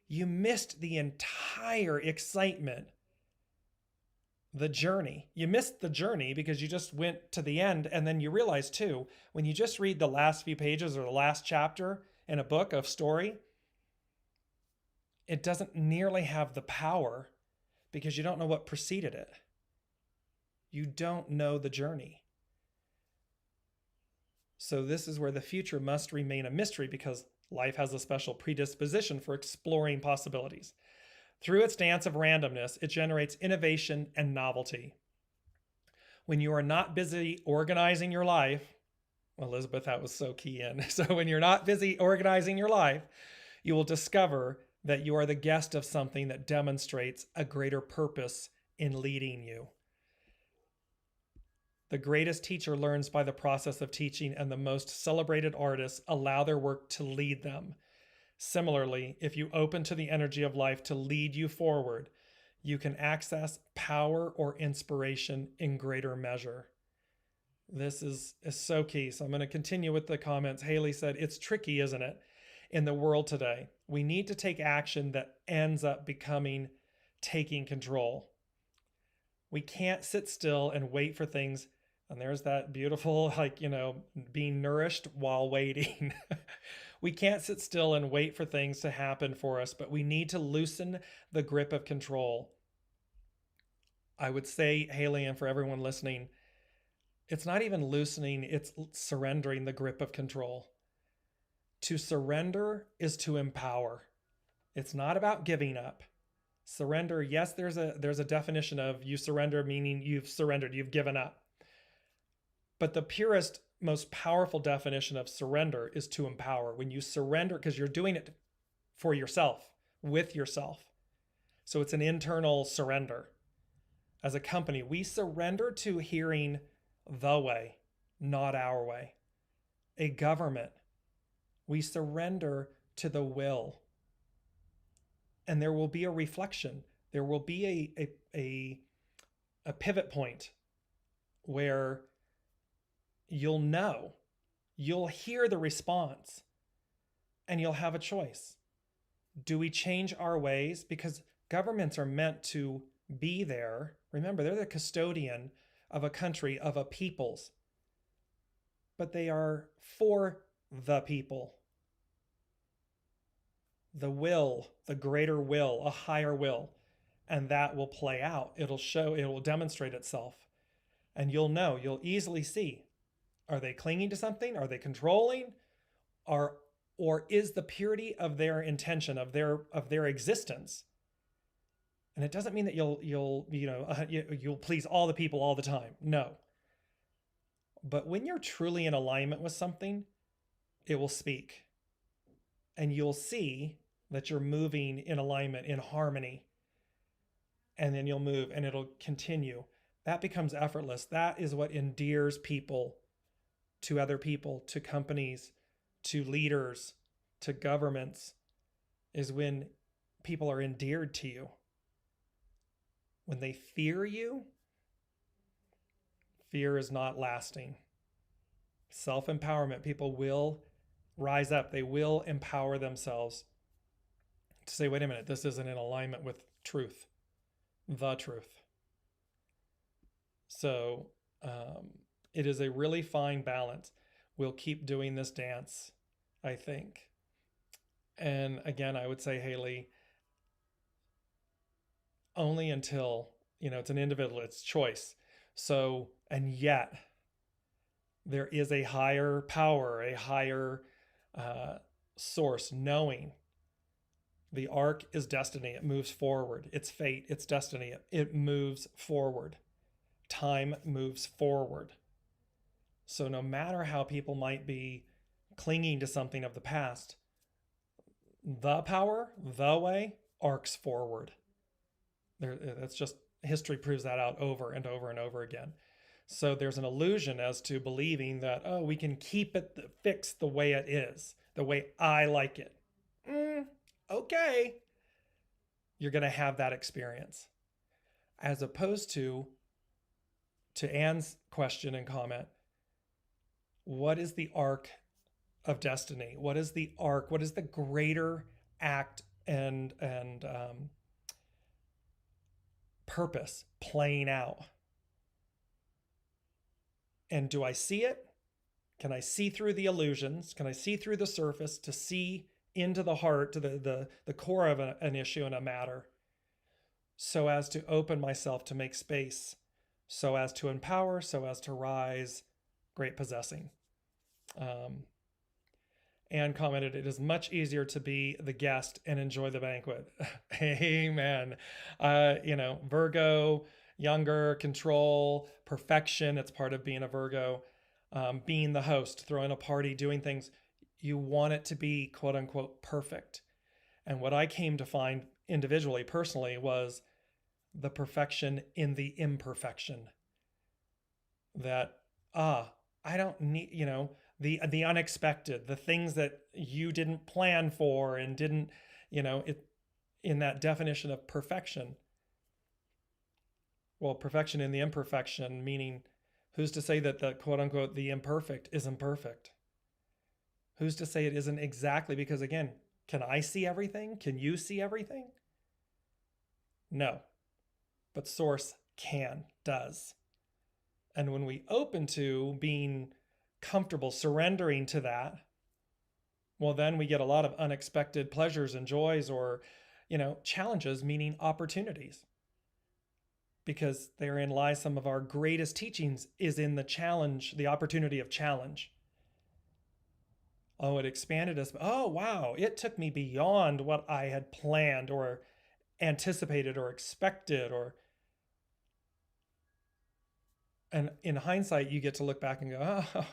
S1: you missed the entire excitement, the journey. You missed the journey because you just went to the end, and then you realize too, when you just read the last few pages or the last chapter in a book of story, it doesn't nearly have the power because you don't know what preceded it. You don't know the journey. So this is where the future must remain a mystery because life has a special predisposition for exploring possibilities. Through its dance of randomness, it generates innovation and novelty. When you are not busy organizing your life, Elizabeth, that was so key in. So when you're not busy organizing your life, you will discover that you are the guest of something that demonstrates a greater purpose in leading you. The greatest teacher learns by the process of teaching, and the most celebrated artists allow their work to lead them. Similarly, if you open to the energy of life to lead you forward, you can access power or inspiration in greater measure. This is so key. So I'm going to continue with the comments. Haley said, it's tricky, isn't it? In the world today, we need to take action that ends up becoming taking control. We can't sit still and wait for things. And there's that beautiful, like, you know, being nourished while waiting. We can't sit still and wait for things to happen for us, but we need to loosen the grip of control. I would say, Haley, and for everyone listening, it's not even loosening, it's surrendering the grip of control. To surrender is to empower. It's not about giving up. Surrender, yes, there's a definition of you surrender, meaning you've surrendered, you've given up. But the purest, most powerful definition of surrender is to empower. When you surrender, because you're doing it for yourself, with yourself. So it's an internal surrender. As a company, we surrender to hearing the way, not our way. A government, we surrender to the will. And there will be a reflection. There will be a pivot point where you'll know, you'll hear the response, and you'll have a choice. Do we change our ways? Because governments are meant to be there. Remember, they're the custodian of a country, of a people's, but they are for the people. The will, the greater will, a higher will, and that will play out. It'll show, it will demonstrate itself, and you'll know, you'll easily see. Are they clinging to something? Are they controlling? Or is the purity of their intention, of their existence? And it doesn't mean that you'll please all the people all the time. No. But when you're truly in alignment with something, it will speak. And you'll see that you're moving in alignment, in harmony. And then you'll move and it'll continue. That becomes effortless. That is what endears people to other people, to companies, to leaders, to governments, is when people are endeared to you. When they fear you, fear is not lasting. Self-empowerment, people will rise up. They will empower themselves to say, wait a minute, this isn't in alignment with truth, the truth. So it is a really fine balance. We'll keep doing this dance, I think. And again, I would say, Haley, only until it's an individual, it's choice. So, and yet there is a higher power, a higher source, knowing the arc is destiny. It moves forward. It's fate. It's destiny. It moves forward. Time moves forward. So no matter how people might be clinging to something of the past, the power, the way, arcs forward. That's just, history proves that out over and over and over again. So there's an illusion as to believing that, oh, we can keep it fixed the way it is, the way I like it. Okay. You're going to have that experience. As opposed to Anne's question and comment, what is the arc of destiny? What is the arc? What is the greater act and purpose playing out? And do I see it? Can I see through the illusions? Can I see through the surface to see into the heart, to the core of an issue and a matter, so as to open myself to make space, so as to empower, so as to rise, great possessing. Anne commented, it is much easier to be the guest and enjoy the banquet. Amen. Virgo, younger, control, perfection. It's part of being a Virgo. Being the host, throwing a party, doing things. You want it to be quote unquote perfect. And what I came to find individually, personally, was the perfection in the imperfection. That, I don't need, the unexpected, the things that you didn't plan for and didn't, in that definition of perfection. Well, perfection in the imperfection, meaning who's to say that the quote unquote, the imperfect isn't perfect? Who's to say it isn't exactly? Because again, can I see everything? Can you see everything? No, but Source does. And when we open to being comfortable, surrendering to that, well, then we get a lot of unexpected pleasures and joys, or, challenges, meaning opportunities. Because therein lies some of our greatest teachings, is in the challenge, the opportunity of challenge. Oh, it expanded us. Oh, wow. It took me beyond what I had planned or anticipated or expected, and in hindsight, you get to look back and go, oh,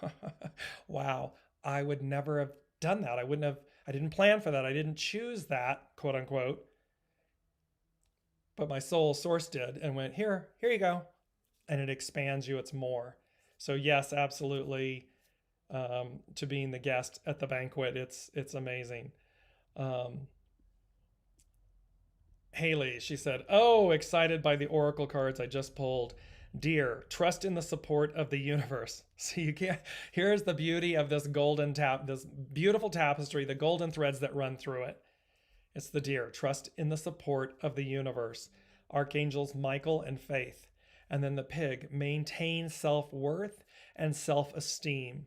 S1: wow, I would never have done that. I didn't plan for that. I didn't choose that, quote unquote. But my soul, Source, did, and went, here you go. And it expands you. It's more. So yes, absolutely. To being the guest at the banquet, it's amazing. Haley, she said, oh, excited by the oracle cards I just pulled. Dear, trust in the support of the universe. So you can't, here's the beauty of this this beautiful tapestry, the golden threads that run through it. It's the deer, trust in the support of the universe. Archangels Michael and Faith. And then the pig, maintain self-worth and self-esteem.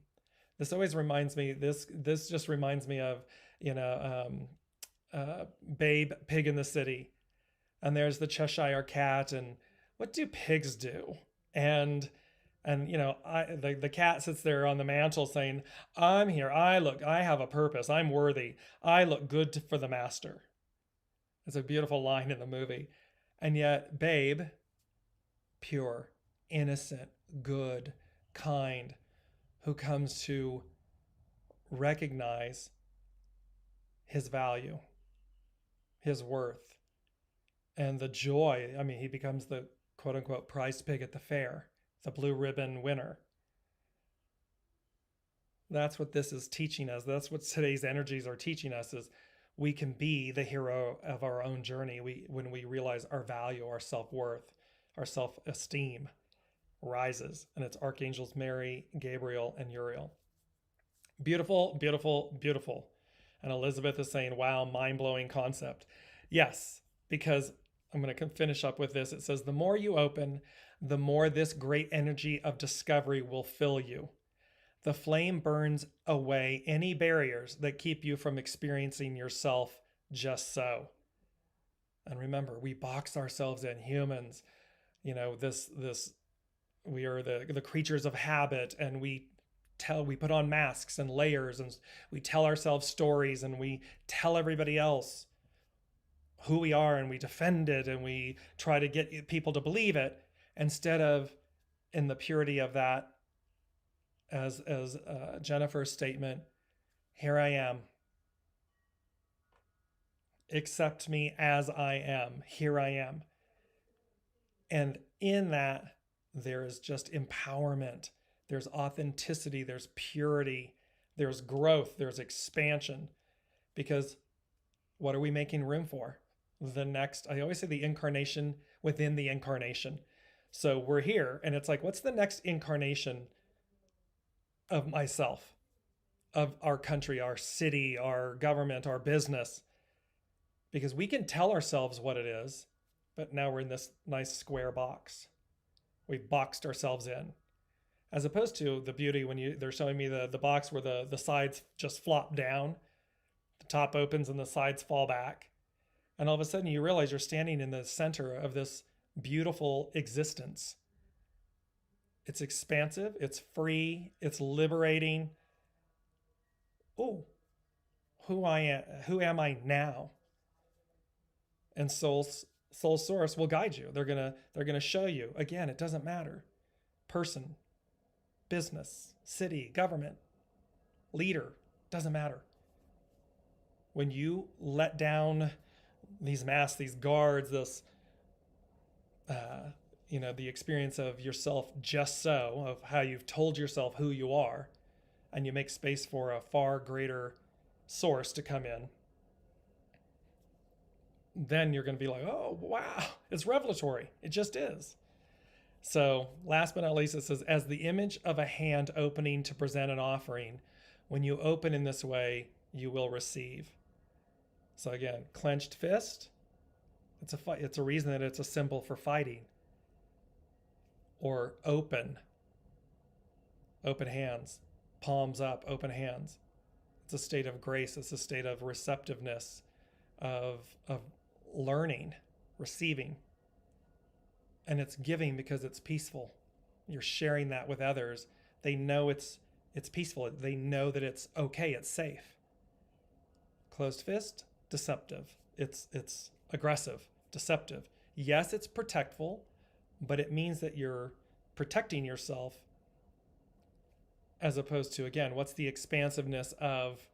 S1: This always reminds me, this just reminds me of, Babe, Pig in the City. And there's the Cheshire Cat, and what do pigs do? And the cat sits there on the mantle saying, I'm here, I have a purpose, I'm worthy, I look good for the master. It's a beautiful line in the movie. And yet Babe, pure, innocent, good, kind, who comes to recognize his value, his worth, and the joy. I mean, he becomes the quote unquote prize pig at the fair, the blue ribbon winner. That's what this is teaching us. That's what today's energies are teaching us, is we can be the hero of our own journey. When we realize our value, our self-worth, our self-esteem rises. And it's Archangels Mary, Gabriel, and Uriel. Beautiful, beautiful, beautiful. And Elizabeth is saying, wow, mind-blowing concept. Yes, because I'm going to finish up with this. It says, the more you open, the more this great energy of discovery will fill you. The flame burns away any barriers that keep you from experiencing yourself just so. And remember, we box ourselves in, humans. this we are the creatures of habit, and we put on masks and layers, and we tell ourselves stories, and we tell everybody else who we are, and we defend it, and we try to get people to believe it, instead of in the purity of that, as Jennifer's statement, here I am, accept me as I am, here I am. And in that, there is just empowerment, there's authenticity, there's purity, there's growth, there's expansion. Because what are we making room for? The next, I always say, the incarnation within the incarnation. So we're here, and it's like, what's the next incarnation of myself, of our country, our city, our government, our business? Because we can tell ourselves what it is, but now we're in this nice square box. We've boxed ourselves in. As opposed to the beauty when they're showing me the box where the sides just flop down, the top opens and the sides fall back. And all of a sudden you realize you're standing in the center of this beautiful existence. It's expansive, it's free, it's liberating. Oh, who am I now? And soul source will guide you. They're gonna show you. Again, it doesn't matter. Person, business, city, government, leader, doesn't matter. When you let down these masks, these guards, this the experience of yourself just so, of how you've told yourself who you are, and you make space for a far greater source to come in, then you're going to be like, oh, wow, it's revelatory. It just is. So last but not least, it says, as the image of a hand opening to present an offering, when you open in this way, you will receive. So again, clenched fist, it's a fight. It's a reason that it's a symbol for fighting. Or open hands, palms up, open hands. It's a state of grace. It's a state of receptiveness, of learning, receiving. And it's giving because it's peaceful. You're sharing that with others. They know it's peaceful. They know that it's okay, it's safe. Closed fist, deceptive. It's aggressive, deceptive. Yes, it's protectful, but it means that you're protecting yourself, as opposed to, again, what's the expansiveness of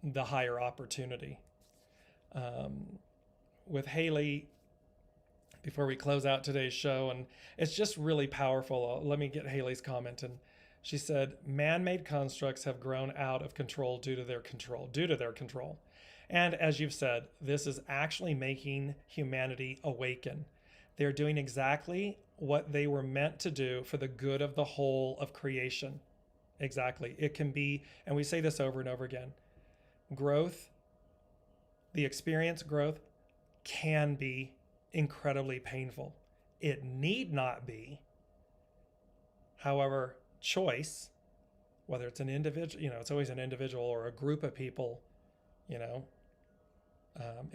S1: the higher opportunity? With Haley, before we close out today's show, and it's just really powerful. Let me get Haley's comment. And she said, man-made constructs have grown out of control due to their control. And as you've said, this is actually making humanity awaken. They're doing exactly what they were meant to do for the good of the whole of creation. Exactly. It can be, and we say this over and over again, growth, the experience growth, can be incredibly painful. It need not be. However, choice, whether it's an individual, it's always an individual or a group of people,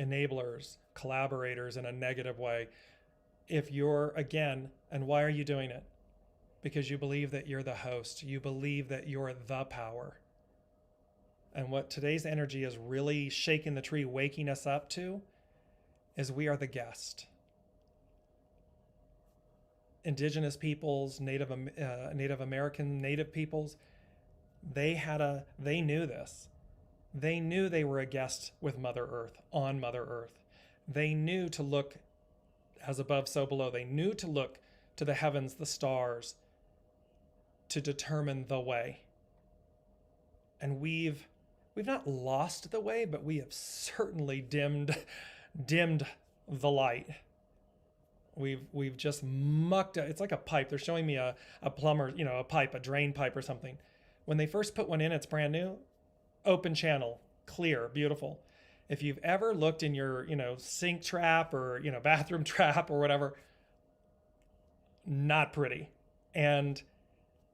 S1: enablers, collaborators in a negative way. If you're, again, and why are you doing it? Because you believe that you're the host. You believe that you're the power. And what today's energy is really shaking the tree, waking us up to, is we are the guest. Indigenous peoples, Native American, Native peoples, they knew this. They knew they were a guest with Mother Earth, on Mother Earth. They knew to look as above, so below. They knew to look to the heavens, the stars, to determine the way. And we've not lost the way, but we have certainly dimmed the light. We've just mucked it. It's like a pipe. They're showing me a plumber, a pipe, a drain pipe or something. When they first put one in, it's brand new, open channel, clear, beautiful. If you've ever looked in your, sink trap or, bathroom trap or whatever, not pretty. And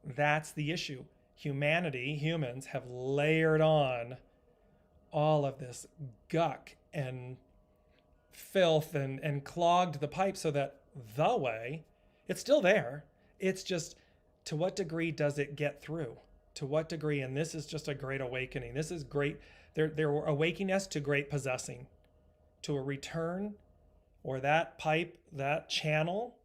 S1: that's the issue. Humans have layered on all of this guck and filth and clogged the pipe so that the way, it's still there. It's just, to what degree does it get through? To what degree? And this is just a great awakening. This is great. They're awakening us to great possessing, to a return, or that pipe, that channel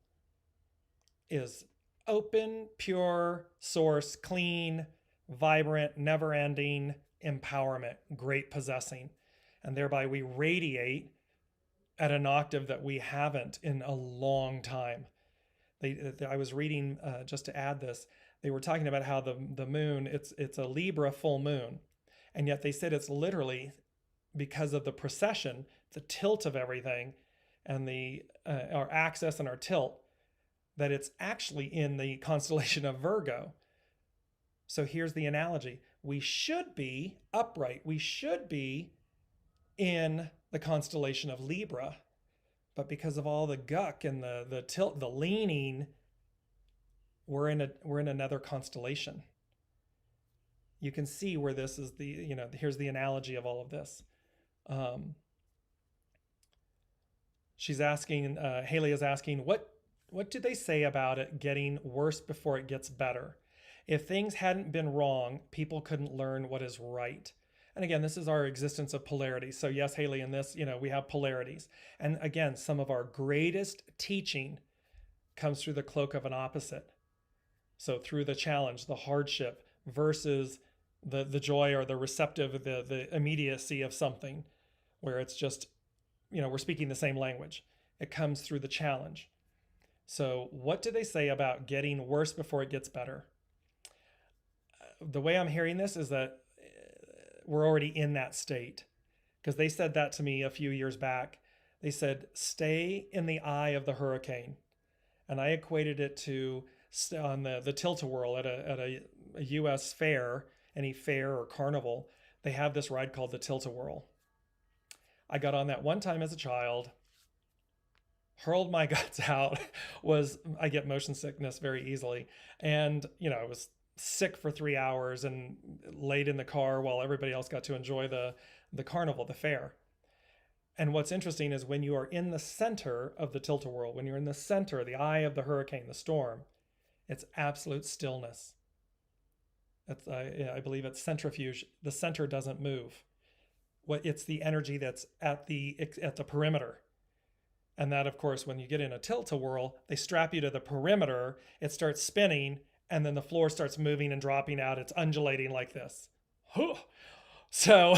S1: is open, pure, source, clean, vibrant, never ending empowerment, great possessing. And thereby we radiate at an octave that we haven't in a long time. I was reading, just to add this, they were talking about how the moon, it's a Libra full moon. And yet they said it's literally because of the precession, the tilt of everything, and our axis and our tilt, that it's actually in the constellation of Virgo. So here's the analogy. We should be upright. We should be in the constellation of Libra. But because of all the guck and the tilt, the leaning, we're in another constellation. You can see where this is here's the analogy of all of this. She's asking, Haley is asking, what do they say about it getting worse before it gets better? If things hadn't been wrong, people couldn't learn what is right. And again, this is our existence of polarity. So yes, Haley, in this, we have polarities. And again, some of our greatest teaching comes through the cloak of an opposite. So through the challenge, the hardship versus the joy or the receptive, the immediacy of something, where it's just, we're speaking the same language. It comes through the challenge. So what do they say about getting worse before it gets better? The way I'm hearing this is that we're already in that state, because they said that to me a few years back. They said, stay in the eye of the hurricane. And I equated it to on the tilt-a-whirl at a U.S. fair, any fair or carnival, they have this ride called the tilt-a-whirl. I got on that one time as a child, hurled my guts out. I get motion sickness very easily. And, I was sick for 3 hours and laid in the car while everybody else got to enjoy the carnival, the fair. And what's interesting is when you are in the center of the tilt-a-whirl, when you're in the center, the eye of the hurricane, the storm, it's absolute stillness. I believe it's centrifuge. The center doesn't move. It's the energy that's at the perimeter. And that, of course, when you get in a tilt-a-whirl, they strap you to the perimeter, it starts spinning, and then the floor starts moving and dropping out. It's undulating like this. So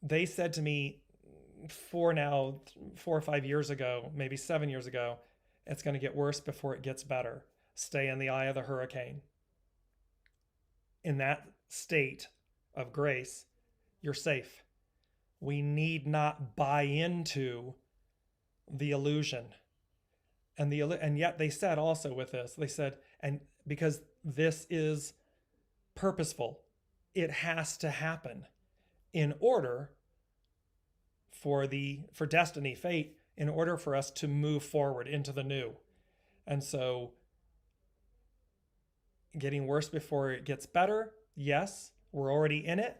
S1: they said to me 4 or 5 years ago, maybe 7 years ago, it's going to get worse before it gets better. Stay in the eye of the hurricane. In that state of grace, you're safe. We need not buy into the illusion. And yet they said also with this, they said, and because this is purposeful, it has to happen in order for destiny, fate, in order for us to move forward into the new. And so getting worse before it gets better, yes, we're already in it.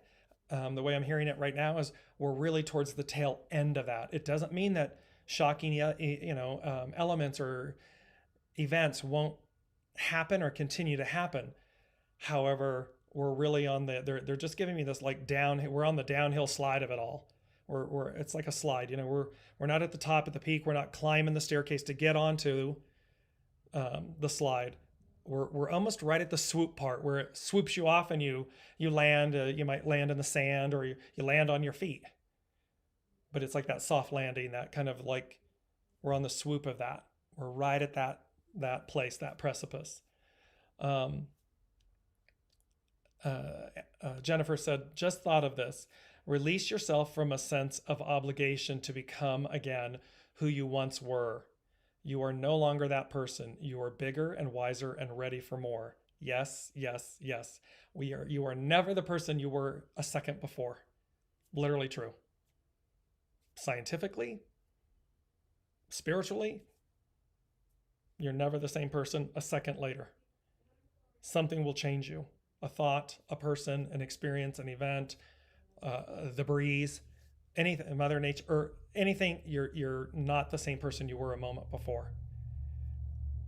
S1: The way I'm hearing it right now is we're really towards the tail end of that. It doesn't mean that shocking, elements or events won't happen or continue to happen. However, we're really on they're just giving me this we're on the downhill slide of it all. It's like a slide, we're not at the top of the peak. We're not climbing the staircase to get onto the slide. We're almost right at the swoop part where it swoops you off and you land. You might land in the sand or you land on your feet. But it's like that soft landing, that kind of like we're on the swoop of that. We're right at that place, that precipice. Jennifer said, just thought of this. Release yourself from a sense of obligation to become again who you once were. You are no longer that person. You are bigger and wiser and ready for more. Yes, yes, yes. You are never the person you were a second before. Literally true. Scientifically, spiritually, you're never the same person a second later. Something will change you. A thought, a person, an experience, an event, the breeze, anything, Mother Nature, or anything, you're not the same person you were a moment before.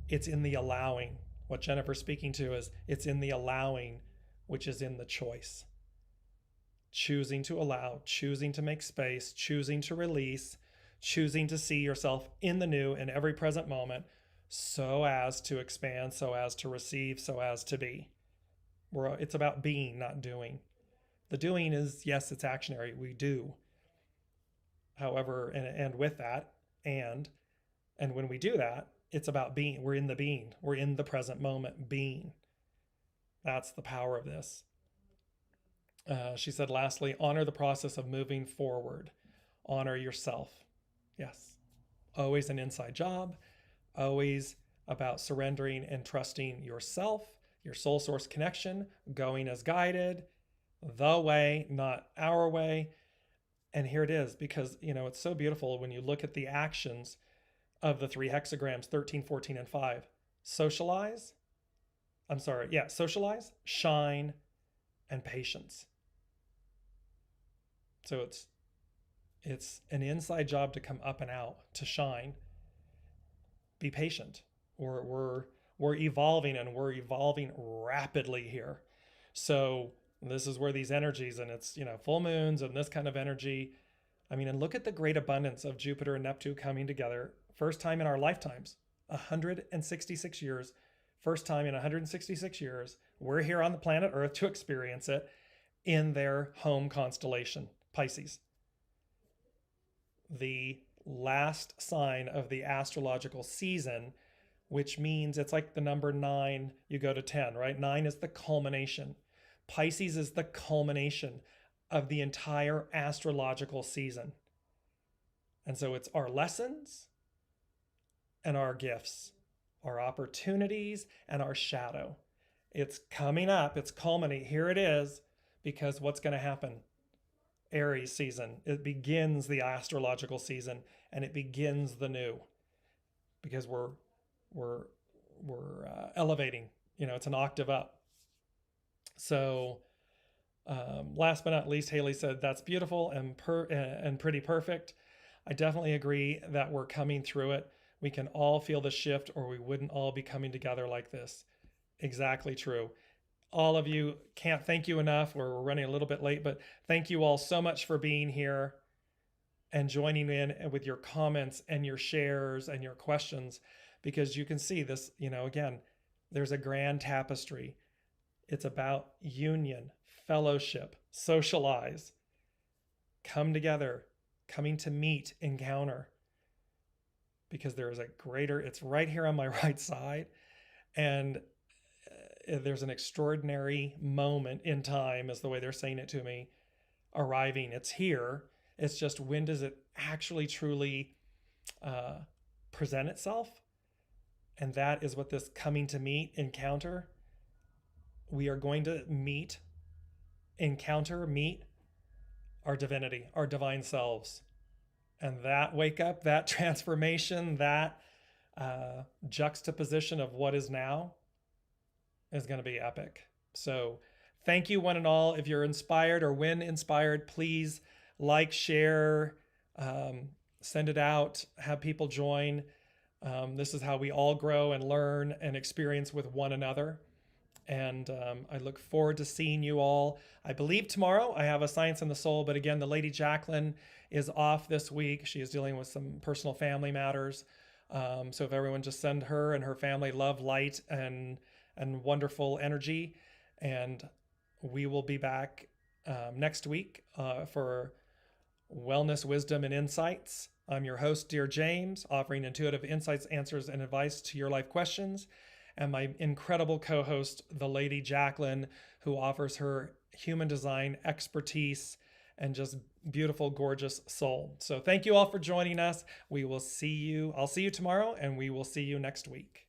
S1: It's in the allowing. What Jennifer's speaking to is it's in the allowing, which is in the choice. Choosing to allow, choosing to make space, choosing to release, choosing to see yourself in the new in every present moment, so as to expand, so as to receive, so as to be. It's about being, not doing. The doing is, yes, it's actionary. We do. However, and with that, and when we do that, it's about being. We're in the being. We're in the present moment, being. That's the power of this. She said, lastly, honor the process of moving forward. Honor yourself. Yes. Always an inside job. Always about surrendering and trusting yourself, your soul source connection, going as guided, the way, not our way. And here it is, because, it's so beautiful when you look at the actions of the 3 hexagrams, 13, 14, and 5. Socialize, shine, and patience. So it's an inside job to come up and out, to shine. Be patient. We're evolving, and we're evolving rapidly here. So this is where these energies, and it's, full moons and this kind of energy. And look at the great abundance of Jupiter and Neptune coming together. First time in our lifetimes, 166 years. First time in 166 years, we're here on the planet Earth to experience it in their home constellation, Pisces. The last sign of the astrological season, which means it's like the number 9, you go to 10, right? 9 is the culmination. Pisces is the culmination of the entire astrological season. And so it's our lessons and our gifts, our opportunities and our shadow. It's coming up, it's culminating. Here it is, because what's going to happen? Aries season. It begins the astrological season, and it begins the new, because we're elevating. It's an octave up. So last but not least, Haley said, that's beautiful and pretty perfect. I definitely agree that we're coming through it. We can all feel the shift, or we wouldn't all be coming together like this. Exactly true. All of you, can't thank you enough. We're running a little bit late, but thank you all so much for being here and joining in with your comments and your shares and your questions, because you can see this, again, there's a grand tapestry. It's about union, fellowship, socialize, come together, coming to meet, encounter, because there is a greater, it's right here on my right side. And there's an extraordinary moment in time, is the way they're saying it to me, arriving. It's here. It's just, when does it actually truly present itself? And that is what this coming to meet, encounter. We are going to meet our divinity, our divine selves. And that wake up, that transformation, that juxtaposition of what is now is going to be epic. So thank you, one and all. If you're inspired, or when inspired, please like, share, send it out, have people join. This is how we all grow and learn and experience with one another. And I look forward to seeing you all. I believe tomorrow I have a Science in the Soul, but again, the Lady Jaclyn is off this week. She is dealing with some personal family matters. So if everyone just send her and her family love, light, and wonderful energy. And we will be back next week for Wellness, Wisdom, and Insights. I'm your host, Dear James, offering intuitive insights, answers, and advice to your life questions. And my incredible co-host, the Lady Jaclyn, who offers her human design expertise and just beautiful, gorgeous soul. So thank you all for joining us. I'll see you tomorrow, and we will see you next week.